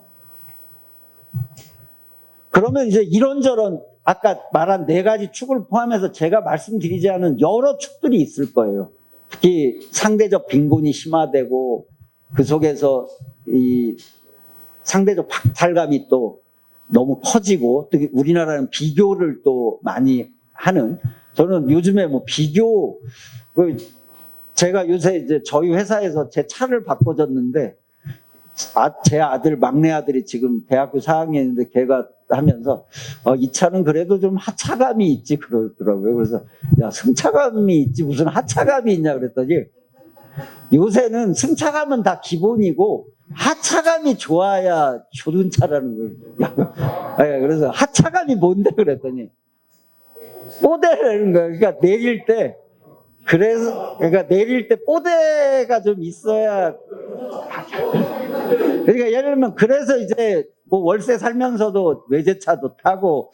그러면 이제 이런저런 아까 말한 4가지 축을 포함해서 제가 말씀드리지 않은 여러 축들이 있을 거예요. 특히 상대적 빈곤이 심화되고 그 속에서 이 상대적 박탈감이 또 너무 커지고 또 우리나라는 비교를 또 많이 하는 저는 요즘에 뭐 비교 제가 요새 이제 저희 회사에서 제 차를 바꿔줬는데 제 막내 아들이 지금 대학교 4학년인데 걔가 하면서 이 차는 그래도 좀 하차감이 있지 그러더라고요. 그래서 야 승차감이 있지 무슨 하차감이 있냐 그랬더니 요새는 승차감은 다 기본이고 하차감이 좋아야 좋은 차라는 거예요. 그래서 하차감이 뭔데 그랬더니 모델이라는 거예요. 그러니까 내릴 때 그래서 그러니까 내릴 때 뽀대가 좀 있어야. 그러니까 예를 들면 그래서 이제 뭐 월세 살면서도 외제차도 타고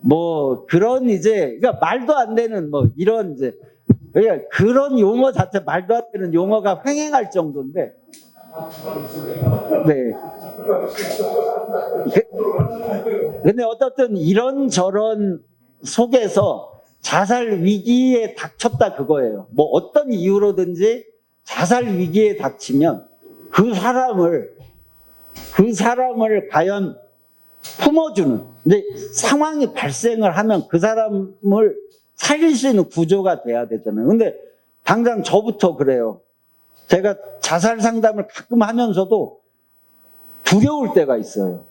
뭐 그런 이제 그러니까 말도 안 되는 뭐 이런 이제 그러니까 그런 용어 자체 말도 안 되는 용어가 횡행할 정도인데. 네. 근데 어떻든 이런저런 속에서 자살 위기에 닥쳤다 그거예요. 뭐 어떤 이유로든지 자살 위기에 닥치면 그 사람을 과연 품어주는 이제 상황이 발생을 하면 그 사람을 살릴 수 있는 구조가 돼야 되잖아요. 근데 당장 저부터 그래요. 제가 자살 상담을 가끔 하면서도 두려울 때가 있어요.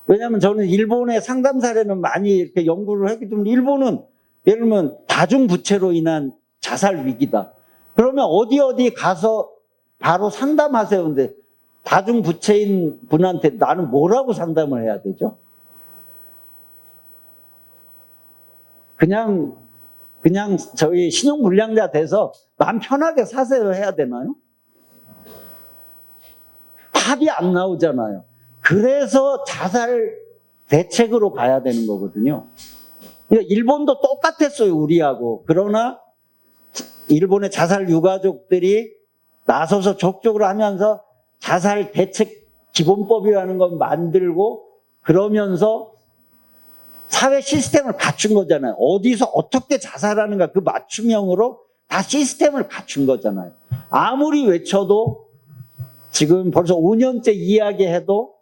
왜냐하면 저는 일본의 상담 사례는 많이 이렇게 연구를 했기 때문에 일본은 예를 들면 다중부채로 인한 자살 위기다. 그러면 어디 가서 바로 상담하세요. 근데 다중부채인 분한테 나는 뭐라고 상담을 해야 되죠? 그냥 저희 신용불량자 돼서 마음 편하게 사세요 해야 되나요? 답이 안 나오잖아요. 그래서 자살 대책으로 가야 되는 거거든요. 그러니까 일본도 똑같았어요, 우리하고. 그러나 일본의 자살 유가족들이 나서서 적극적으로 하면서 자살 대책 기본법이라는 걸 만들고 그러면서 사회 시스템을 갖춘 거잖아요. 어디서 어떻게 자살하는가 그 맞춤형으로 다 시스템을 갖춘 거잖아요. 아무리 외쳐도 지금 벌써 5년째 이야기해도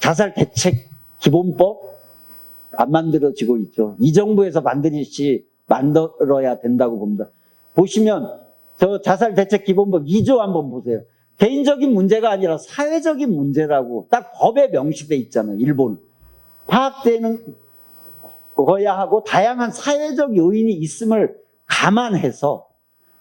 자살 대책 기본법 안 만들어지고 있죠. 이 정부에서 만들어야 된다고 봅니다. 보시면 저 자살 대책 기본법 2조 한번 보세요. 개인적인 문제가 아니라 사회적인 문제라고 딱 법에 명시돼 있잖아요. 일본. 파악되는 거야 하고 다양한 사회적 요인이 있음을 감안해서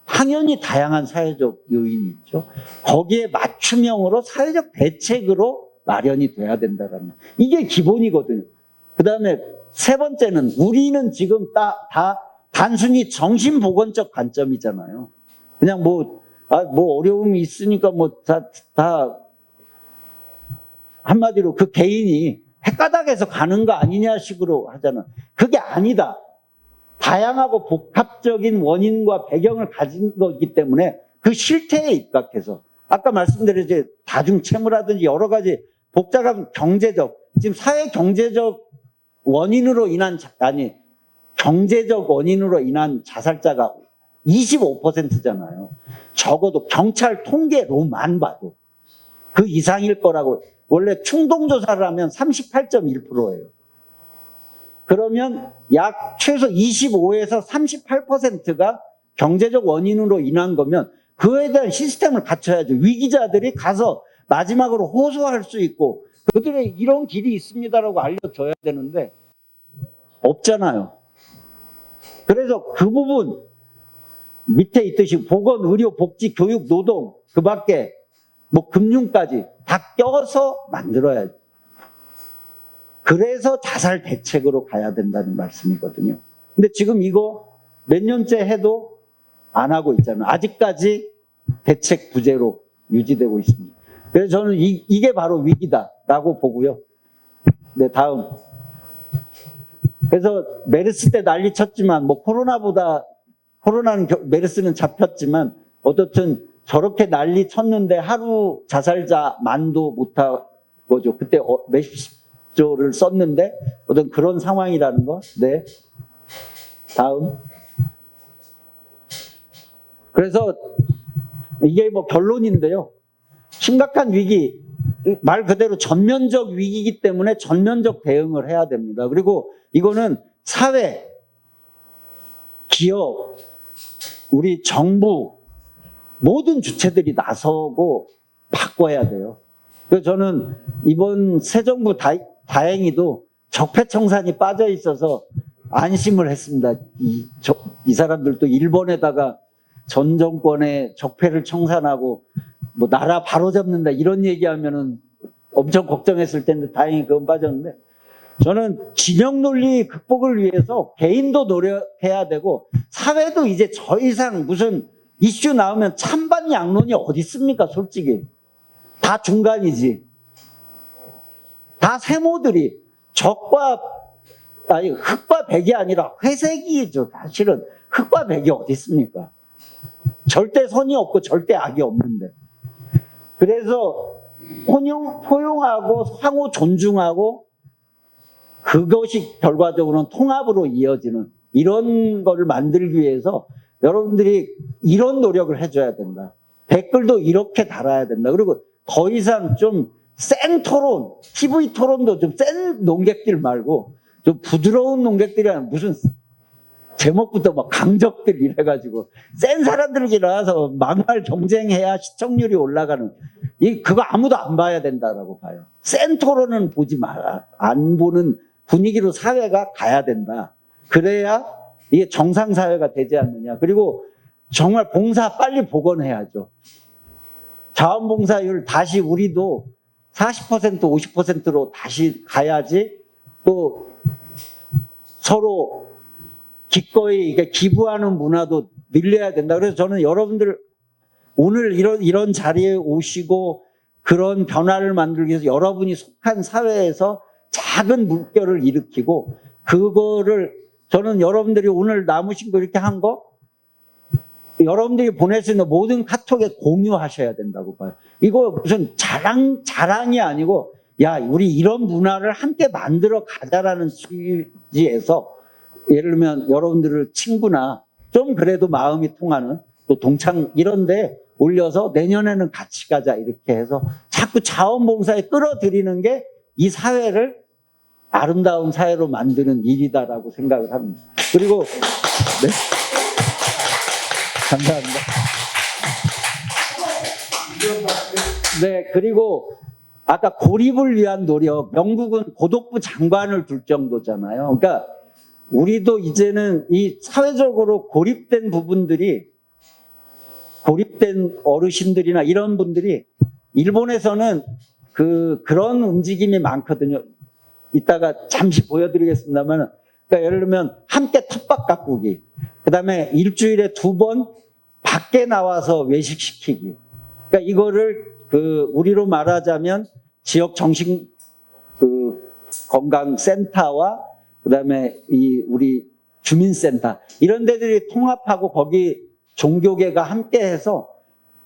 당연히 다양한 사회적 요인이 있죠. 거기에 맞춤형으로 사회적 대책으로 마련이 돼야 된다는 이게 기본이거든요. 그 다음에 세 번째는 우리는 지금 다 단순히 정신보건적 관점이잖아요. 그냥 뭐 어려움이 있으니까 다 한마디로 그 개인이 헷가닥해서 가는 거 아니냐 식으로 하잖아. 그게 아니다. 다양하고 복합적인 원인과 배경을 가진 거기 때문에 그 실태에 입각해서 아까 말씀드렸지 다중채무라든지 여러 가지 복잡한 경제적 지금 사회 경제적 원인으로 인한 경제적 원인으로 인한 자살자가 25%잖아요. 적어도 경찰 통계로만 봐도 그 이상일 거라고. 원래 충동조사를 하면 38.1%예요. 그러면 약 최소 25에서 38%가 경제적 원인으로 인한 거면 그에 대한 시스템을 갖춰야죠. 위기자들이 가서 마지막으로 호소할 수 있고 그들의 이런 길이 있습니다라고 알려줘야 되는데 없잖아요. 그래서 그 부분 밑에 있듯이 보건, 의료, 복지, 교육, 노동 그 밖에 뭐 금융까지 다 껴서 만들어야죠. 그래서 자살 대책으로 가야 된다는 말씀이거든요. 근데 지금 이거 몇 년째 해도 안 하고 있잖아요. 아직까지 대책 부재로 유지되고 있습니다. 그래서 저는 이게 바로 위기다라고 보고요. 네, 다음. 그래서 메르스 때 난리 쳤지만 뭐 메르스는 잡혔지만 어떻든 저렇게 난리 쳤는데 하루 자살자 만도 못한 거죠. 그때 몇십조를 썼는데 어떤 그런 상황이라는 거. 네. 다음. 그래서 이게 뭐 결론인데요. 심각한 위기, 말 그대로 전면적 위기이기 때문에 전면적 대응을 해야 됩니다. 그리고 이거는 사회, 기업, 우리 정부 모든 주체들이 나서고 바꿔야 돼요. 그래서 저는 이번 새 정부 다행히도 적폐청산이 빠져 있어서 안심을 했습니다. 이 사람들도 일본에다가 전 정권의 적폐를 청산하고 뭐 나라 바로잡는다 이런 얘기하면은 엄청 걱정했을 텐데 다행히 그건 빠졌는데 저는 진영 논리 극복을 위해서 개인도 노력해야 되고 사회도 이제 더 이상 무슨 이슈 나오면 찬반 양론이 어디 있습니까? 솔직히 다 중간이지. 다 세모들이 흑과 백이 아니라 회색이죠. 사실은 흑과 백이 어디 있습니까? 절대 선이 없고 절대 악이 없는데. 그래서 포용하고 상호 존중하고 그것이 결과적으로는 통합으로 이어지는 이런 거를 만들기 위해서 여러분들이 이런 노력을 해줘야 된다. 댓글도 이렇게 달아야 된다. 그리고 더 이상 좀 센 토론, TV 토론도 좀 센 논객들 말고 좀 부드러운 논객들이 아니라 무슨 제목부터 막 강적들 이래가지고 센 사람들이 나와서 막말 경쟁해야 시청률이 올라가는 그거 아무도 안 봐야 된다라고 봐요. 센 토론은 보지 마라. 안 보는 분위기로 사회가 가야 된다. 그래야 이게 정상사회가 되지 않느냐. 그리고 정말 봉사 빨리 복원해야죠. 자원봉사율 다시 우리도 40% 50%로 다시 가야지 또 서로 기꺼이 이게 기부하는 문화도 늘려야 된다. 그래서 저는 여러분들 오늘 이런 자리에 오시고 그런 변화를 만들기 위해서 여러분이 속한 사회에서 작은 물결을 일으키고 그거를 저는 여러분들이 오늘 남으신 거 이렇게 한 거 여러분들이 보낼 수 있는 모든 카톡에 공유하셔야 된다고 봐요. 이거 무슨 자랑이 아니고 야 우리 이런 문화를 함께 만들어 가자라는 취지에서 예를 들면 여러분들을 친구나 좀 그래도 마음이 통하는 또 동창 이런데 올려서 내년에는 같이 가자 이렇게 해서 자꾸 자원봉사에 끌어들이는 게 이 사회를 아름다운 사회로 만드는 일이다라고 생각을 합니다. 그리고 네. 감사합니다. 네, 그리고 아까 고립을 위한 노력, 영국은 고독부 장관을 둘 정도잖아요. 그러니까 우리도 이제는 이 사회적으로 고립된 부분들이 고립된 어르신들이나 이런 분들이 일본에서는 그런 움직임이 많거든요. 이따가 잠시 보여드리겠습니다만, 그러니까 예를 들면 함께 텃밭 가꾸기, 그 다음에 일주일에 2번 밖에 나와서 외식시키기. 그러니까 이거를 우리로 말하자면 지역 정신 건강센터와 그 다음에 우리 주민센터 이런 데들이 통합하고 거기 종교계가 함께해서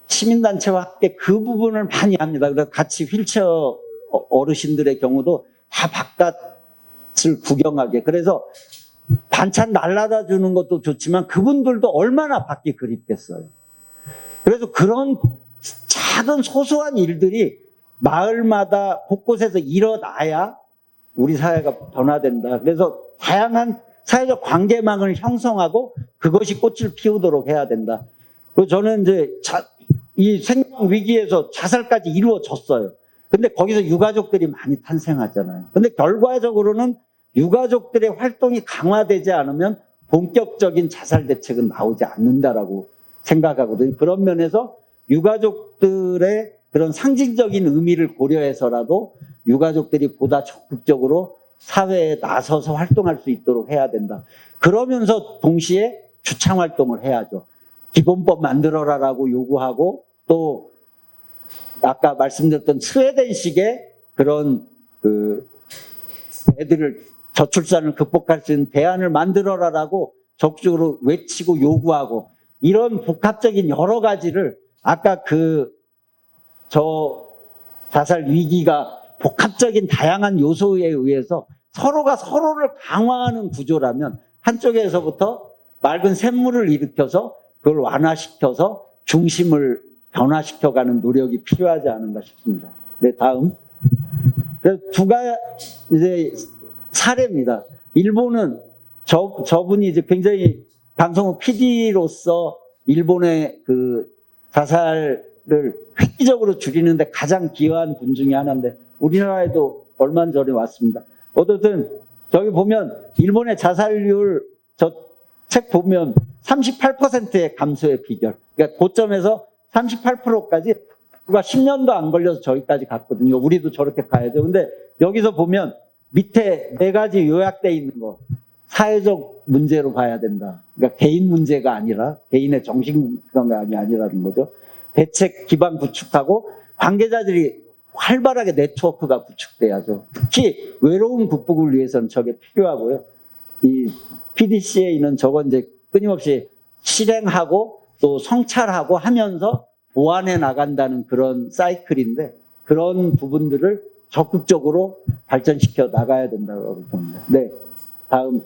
시민단체와 함께 그 부분을 많이 합니다. 그래서 같이 휠체어 어르신들의 경우도 다 바깥을 구경하게. 그래서 반찬 날라다 주는 것도 좋지만 그분들도 얼마나 받기 그립겠어요. 그래서 그런 작은 소소한 일들이 마을마다 곳곳에서 일어나야 우리 사회가 변화된다. 그래서 다양한 사회적 관계망을 형성하고 그것이 꽃을 피우도록 해야 된다. 그리고 저는 이제 이 생명 위기에서 자살까지 이루어졌어요. 근데 거기서 유가족들이 많이 탄생하잖아요. 근데 결과적으로는 유가족들의 활동이 강화되지 않으면 본격적인 자살 대책은 나오지 않는다라고 생각하거든요. 그런 면에서 유가족들의 그런 상징적인 의미를 고려해서라도 유가족들이 보다 적극적으로 사회에 나서서 활동할 수 있도록 해야 된다. 그러면서 동시에 주창 활동을 해야죠. 기본법 만들어라라고 요구하고 또 아까 말씀드렸던 스웨덴식의 그런 애들을 저출산을 극복할 수 있는 대안을 만들어라라고 적극적으로 외치고 요구하고 이런 복합적인 여러 가지를 아까 자살 위기가 복합적인 다양한 요소에 의해서 서로가 서로를 강화하는 구조라면 한쪽에서부터 맑은 샘물을 일으켜서 그걸 완화시켜서 중심을 변화시켜가는 노력이 필요하지 않은가 싶습니다. 네, 다음. 두 가지 이제 사례입니다. 일본은 저분이 이제 굉장히 방송국 PD로서 일본의 자살을 획기적으로 줄이는데 가장 기여한 분 중에 하나인데 우리나라에도 얼마 전에 왔습니다. 어쨌든 저기 보면 일본의 자살률 저 책 보면 38%의 감소의 비결. 그러니까 고점에서 38%까지 우리가 10년도 안 걸려서 저기까지 갔거든요. 우리도 저렇게 가야죠. 근데 여기서 보면 밑에 4가지 요약돼 있는 거 사회적 문제로 봐야 된다. 그러니까 개인 문제가 아니라 개인의 정신건강이 아니라는 거죠. 대책 기반 구축하고 관계자들이 활발하게 네트워크가 구축돼야죠. 특히 외로움 극복을 위해서는 저게 필요하고요. 이 PDCA는 저거 이제 끊임없이 실행하고 또 성찰하고 하면서 보완해 나간다는 그런 사이클인데 그런 부분들을 적극적으로 발전시켜 나가야 된다고 봅니다. 네, 다음.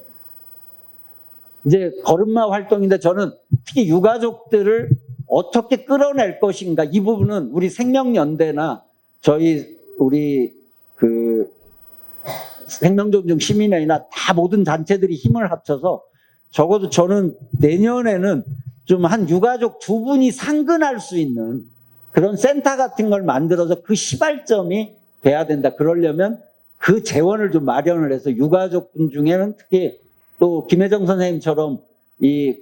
이제 걸음마 활동인데 저는 특히 유가족들을 어떻게 끌어낼 것인가 이 부분은 우리 생명연대나 우리 그 생명존중 시민회나 다 모든 단체들이 힘을 합쳐서 적어도 저는 내년에는 좀 한 유가족 2분이 상근할 수 있는 그런 센터 같은 걸 만들어서 그 시발점이 돼야 된다. 그러려면 그 재원을 좀 마련을 해서 유가족분 중에는 특히 또 김혜정 선생님처럼 이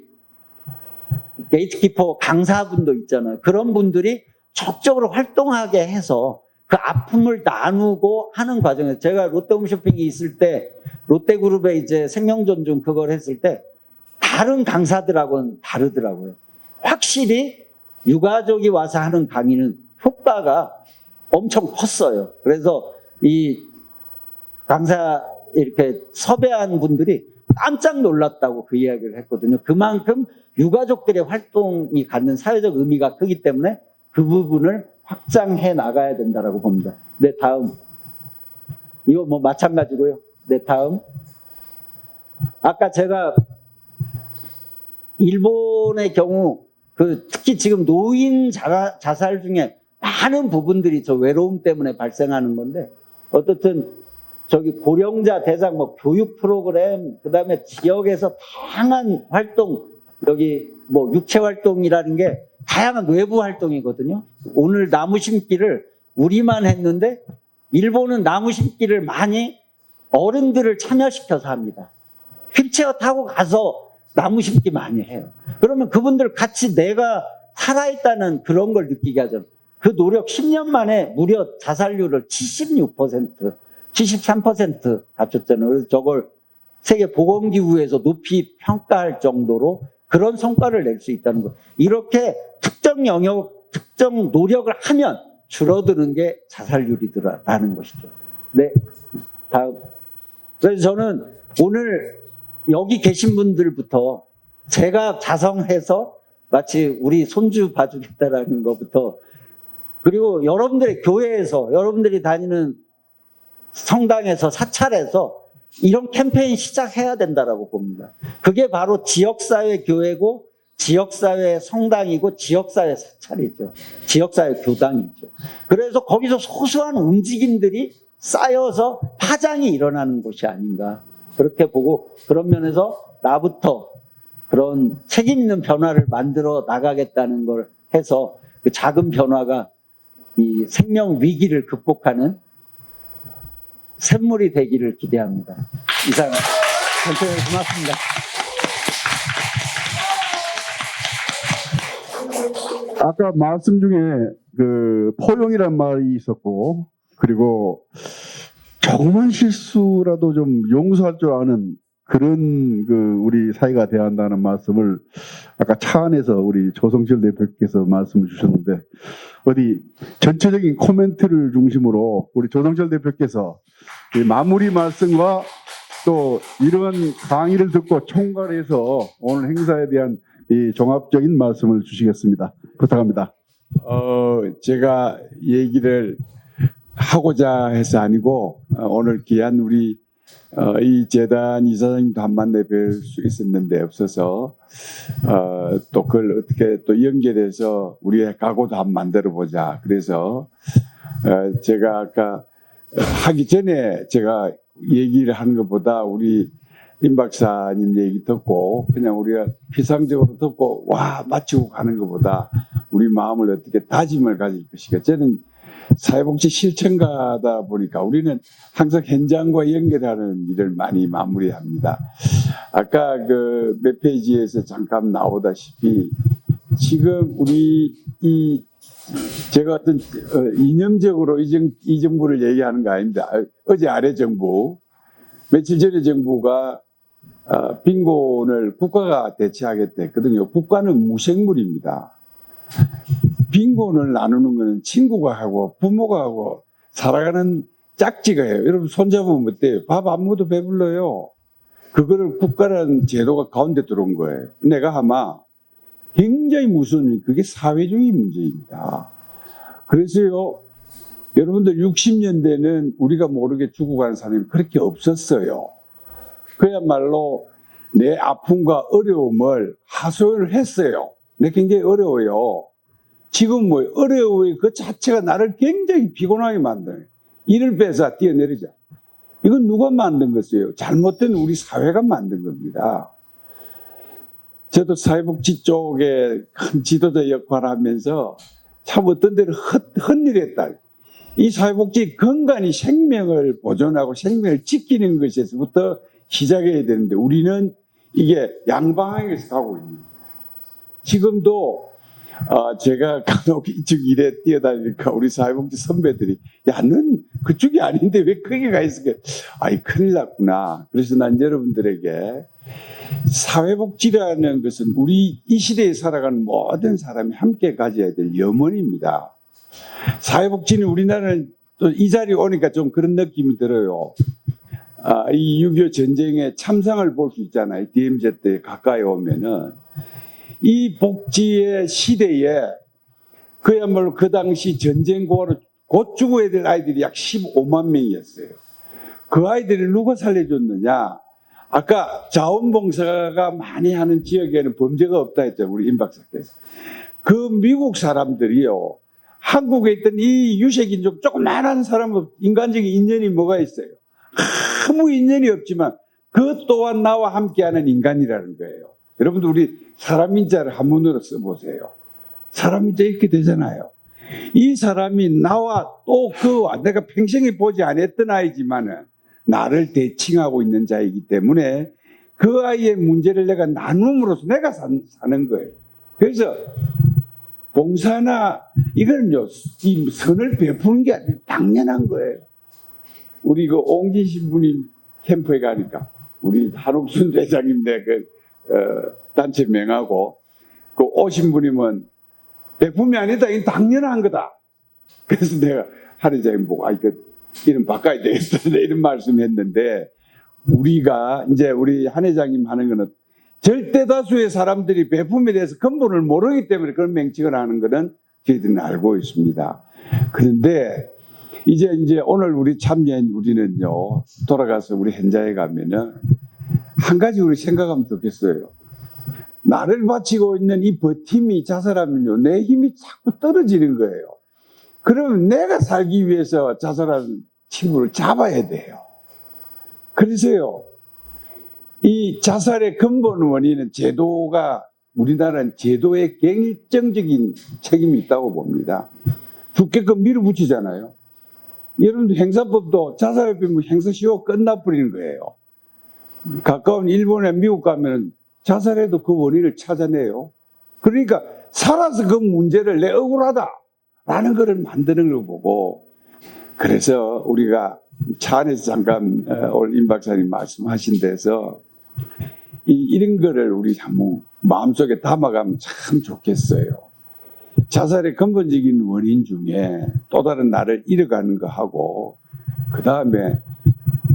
게이트키퍼 강사분도 있잖아요. 그런 분들이 적극적으로 활동하게 해서 그 아픔을 나누고 하는 과정에서 제가 롯데홈쇼핑이 있을 때 롯데그룹에 이제 생명존중 그걸 했을 때 다른 강사들하고는 다르더라고요. 확실히 유가족이 와서 하는 강의는 효과가 엄청 컸어요. 그래서 이 강사 이렇게 섭외한 분들이 깜짝 놀랐다고 그 이야기를 했거든요. 그만큼 유가족들의 활동이 갖는 사회적 의미가 크기 때문에 그 부분을 확장해 나가야 된다고 봅니다. 네, 다음. 이거 뭐 마찬가지고요. 네, 다음. 아까 제가 일본의 경우 특히 지금 노인 자살 중에 많은 부분들이 저 외로움 때문에 발생하는 건데 어떻든 저기 고령자 대상 뭐 교육 프로그램 그다음에 지역에서 다양한 활동 여기 뭐 육체 활동이라는 게 다양한 외부 활동이거든요. 오늘 나무 심기를 우리만 했는데 일본은 나무 심기를 많이 어른들을 참여시켜서 합니다. 휠체어 타고 가서 나무 심기 많이 해요. 그러면 그분들 같이 내가 살아있다는 그런 걸 느끼게 하죠. 그 노력 10년 만에 무려 자살률을 76%, 73% 갖췄잖아요. 그래서 저걸 세계보건기구에서 높이 평가할 정도로 그런 성과를 낼 수 있다는 거. 이렇게 특정 영역, 특정 노력을 하면 줄어드는 게 자살률이더라라는 것이죠. 네, 다음. 그래서 저는 오늘 여기 계신 분들부터 제가 자성해서 마치 우리 손주 봐주겠다라는 것부터 그리고 여러분들의 교회에서 여러분들이 다니는 성당에서 사찰에서 이런 캠페인 시작해야 된다라고 봅니다. 그게 바로 지역사회 교회고 지역사회 성당이고 지역사회 사찰이죠. 지역사회 교당이죠. 그래서 거기서 소소한 움직임들이 쌓여서 파장이 일어나는 곳이 아닌가 그렇게 보고 그런 면에서 나부터 그런 책임 있는 변화를 만들어 나가겠다는 걸 해서 그 작은 변화가 이 생명 위기를 극복하는 샘물이 되기를 기대합니다. 이상 선생님 고맙습니다. 아까 말씀 중에 그 포용이란 말이 있었고 그리고 조그만 실수라도 좀 용서할 줄 아는 그런 우리 사회가 돼야 한다는 말씀을 아까 차 안에서 우리 조성실 대표께서 말씀을 주셨는데 어디 전체적인 코멘트를 중심으로 우리 조성실 대표께서 이 마무리 말씀과 또 이런 강의를 듣고 총괄해서 오늘 행사에 대한 이 종합적인 말씀을 주시겠습니다. 부탁합니다. 제가 얘기를 하고자 해서 아니고 오늘 귀한 우리 이 재단 이사장님도 한 만나 뵐 수 있었는데 없어서 또 그걸 어떻게 또 연결해서 우리의 각오도 한번 만들어 보자. 그래서 제가 아까 하기 전에 제가 얘기를 하는 것보다 우리 임 박사님 얘기 듣고 그냥 우리가 피상적으로 듣고 와 마치고 가는 것보다 우리 마음을 어떻게 다짐을 가질 것이가 저는 사회복지 실천가다 보니까 우리는 항상 현장과 연결하는 일을 많이 마무리합니다. 아까 그 몇 페이지에서 잠깐 나오다시피 지금 우리 제가 어떤 이념적으로 이 정부를 얘기하는 거 아닙니다. 어제 아래 정부 며칠 전에 정부가 빈곤을 국가가 대체하겠다 했거든요. 국가는 무생물입니다. 빈곤을 나누는 것은 친구가 하고 부모가 하고 살아가는 짝지가 해요. 여러분 손잡으면 어때요? 밥 안 먹어도 배불러요. 그거를 국가라는 제도가 가운데 들어온 거예요. 내가 아마 굉장히 무서운 그게 사회주의 문제입니다. 그래서요, 여러분들 60년대는 우리가 모르게 죽어가는 사람이 그렇게 없었어요. 그야말로 내 아픔과 어려움을 하소연을 했어요. 내 굉장히 어려워요. 지금 뭐 어려워요. 그 자체가 나를 굉장히 피곤하게 만드는 이를 빼서 뛰어내리자. 이건 누가 만든 것이에요? 잘못된 우리 사회가 만든 겁니다. 저도 사회복지 쪽에 큰 지도자 역할을 하면서 참 어떤 데는 헛일했다. 이 사회복지 건강히 생명을 보존하고 생명을 지키는 것에서부터 시작해야 되는데 우리는 이게 양방향에서 가고 있는 거예요. 지금도 제가 간혹 이쪽 일에 뛰어다니니까 우리 사회복지 선배들이 야, 넌 그쪽이 아닌데 왜 거기 가 있을까? 아이, 큰일 났구나. 그래서 난 여러분들에게 사회복지라는 것은 우리 이 시대에 살아가는 모든 사람이 함께 가져야 될 염원입니다. 사회복지는 우리나라는 또 이 자리에 오니까 좀 그런 느낌이 들어요. 이 6.25 전쟁의 참상을 볼 수 있잖아요. DMZ 때 가까이 오면은. 이 복지의 시대에 그야말로 그 당시 전쟁고로 곧 죽어야 될 아이들이 약 15만 명이었어요. 그 아이들을 누가 살려줬느냐? 아까 자원봉사가 많이 하는 지역에는 범죄가 없다 했죠. 우리 임 박사께서. 그 미국 사람들이요. 한국에 있던 이 유색인종 조그만한 사람은 인간적인 인연이 뭐가 있어요? 아무 인연이 없지만 그 또한 나와 함께하는 인간이라는 거예요. 여러분들 우리 사람인자를 한문으로 써보세요. 사람인자 이렇게 되잖아요. 이 사람이 나와 또 내가 평생에 보지 않았던 아이지만은 나를 대칭하고 있는 자이기 때문에 그 아이의 문제를 내가 나눔으로써 내가 사는 거예요. 그래서 봉사나 이거는요, 이 선을 베푸는 게 아니라 당연한 거예요. 우리 그 옹진 신부님 캠프에 가니까 우리 한옥순 대장님 단체 명하고 그 오신 분이면 베품이 아니다. 이건 당연한 거다. 그래서 내가 한 회장님 보고 이름 바꿔야 되겠다 이런 말씀했는데 우리가 이제 우리 한 회장님 하는 거는 절대 다수의 사람들이 베품에 대해서 근본을 모르기 때문에 그런 맹칭을 하는 거는 저희들은 알고 있습니다. 그런데 이제 오늘 우리 참여한 우리는요 돌아가서 우리 현장에 가면은 한 가지 우리 생각하면 좋겠어요. 나를 바치고 있는 이 버팀이 자살하면요 내 힘이 자꾸 떨어지는 거예요. 그러면 내가 살기 위해서 자살하는 친구를 잡아야 돼요. 그래서요 이 자살의 근본 원인은 제도가 우리나라는 제도의 결정적인 책임이 있다고 봅니다. 죽게끔 밀어붙이잖아요. 여러분들 행사법도 자살에 비면 행사시효 끝나버리는 거예요. 가까운 일본에 미국 가면 자살해도 그 원인을 찾아내요. 그러니까 살아서 그 문제를 내 억울하다라는 것을 만드는 걸 보고 그래서 우리가 차 안에서 잠깐 오늘 임 박사님 말씀하신 데서 이런 거를 우리 한번 마음속에 담아가면 참 좋겠어요. 자살의 근본적인 원인 중에 또 다른 나를 잃어가는 거하고 그 다음에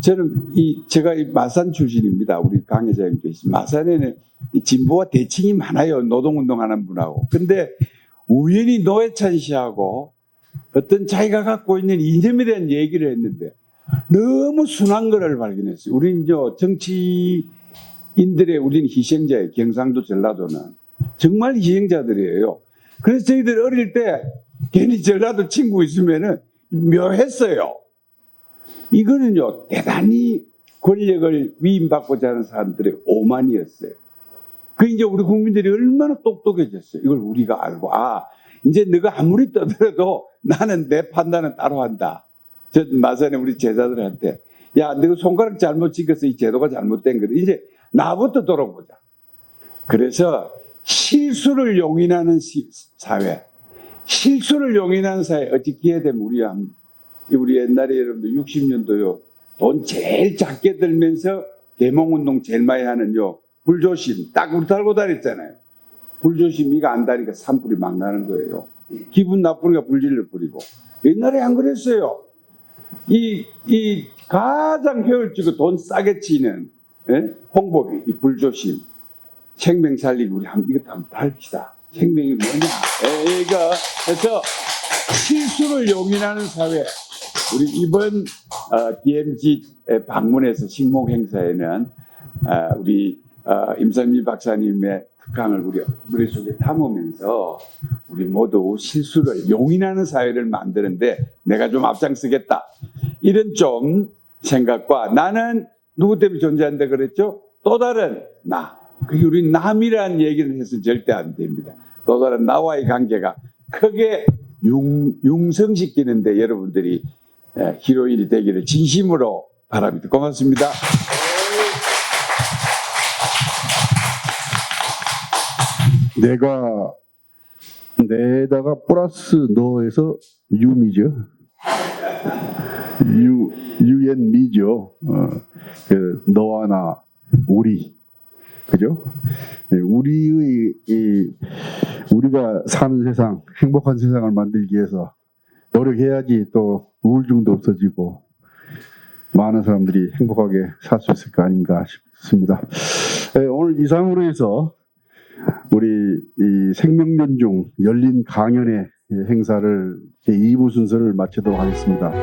저는 제가 마산 출신입니다. 우리 강혜자님 계신 마산에는 진보와 대칭이 많아요. 노동운동하는 분하고. 근데 우연히 노회찬 씨하고 어떤 자기가 갖고 있는 이념에 대한 얘기를 했는데 너무 순한 거를 발견했어요. 우리는 정치인들의 우리는 희생자예요. 경상도 전라도는 정말 희생자들이에요. 그래서 저희들 어릴 때 괜히 전라도 친구 있으면은 묘했어요. 이거는요 대단히 권력을 위임받고자 하는 사람들의 오만이었어요. 그 이제 우리 국민들이 얼마나 똑똑해졌어요. 이걸 우리가 알고 이제 너가 아무리 떠들어도 나는 내 판단은 따로 한다. 저 마산에 우리 제자들한테 야 너가 손가락 잘못 찍어서 이 제도가 잘못된 거다. 이제 나부터 돌아보자. 그래서 실수를 용인하는 사회, 실수를 용인하는 사회 어떻게 해야 되면 우리 옛날에 여러분들 60년도요 돈 제일 작게 들면서 계몽운동 제일 많이 하는 요 불조심 딱 우리 달고 다녔잖아요. 불조심 이가 안 다니까 산불이 막 나는 거예요. 기분 나쁘니까 불질러 뿌리고. 옛날에 안 그랬어요. 이 가장 효율적이고 돈 싸게 치는 홍보비 이 불조심 생명 살리고 우리 이것도 한번 합시다. 생명이 뭐냐? 이거 그래서 실수를 용인하는 사회. 우리 이번 DMZ 방문해서 식목 행사에는 우리 임선미 박사님의 특강을 우리 머릿속에 담으면서 우리 모두 실수를 용인하는 사회를 만드는데 내가 좀 앞장서겠다. 이런 좀 생각과 나는 누구 때문에 존재한다 그랬죠? 또 다른 나. 그게 우리 남이라는 얘기를 해서 절대 안 됩니다. 또 다른 나와의 관계가 크게 융성시키는데 여러분들이 히로인이 되기를 진심으로 바랍니다. 고맙습니다. 내다가 플러스 너에서 유미죠. 유앤미죠. 너와 나, 우리. 그죠? 우리가 사는 세상, 행복한 세상을 만들기 위해서 노력해야지 또 우울증도 없어지고 많은 사람들이 행복하게 살 수 있을 거 아닌가 싶습니다. 오늘 이상으로 해서 우리 이 생명연중 열린 강연회 행사를 제 2부 순서를 마치도록 하겠습니다.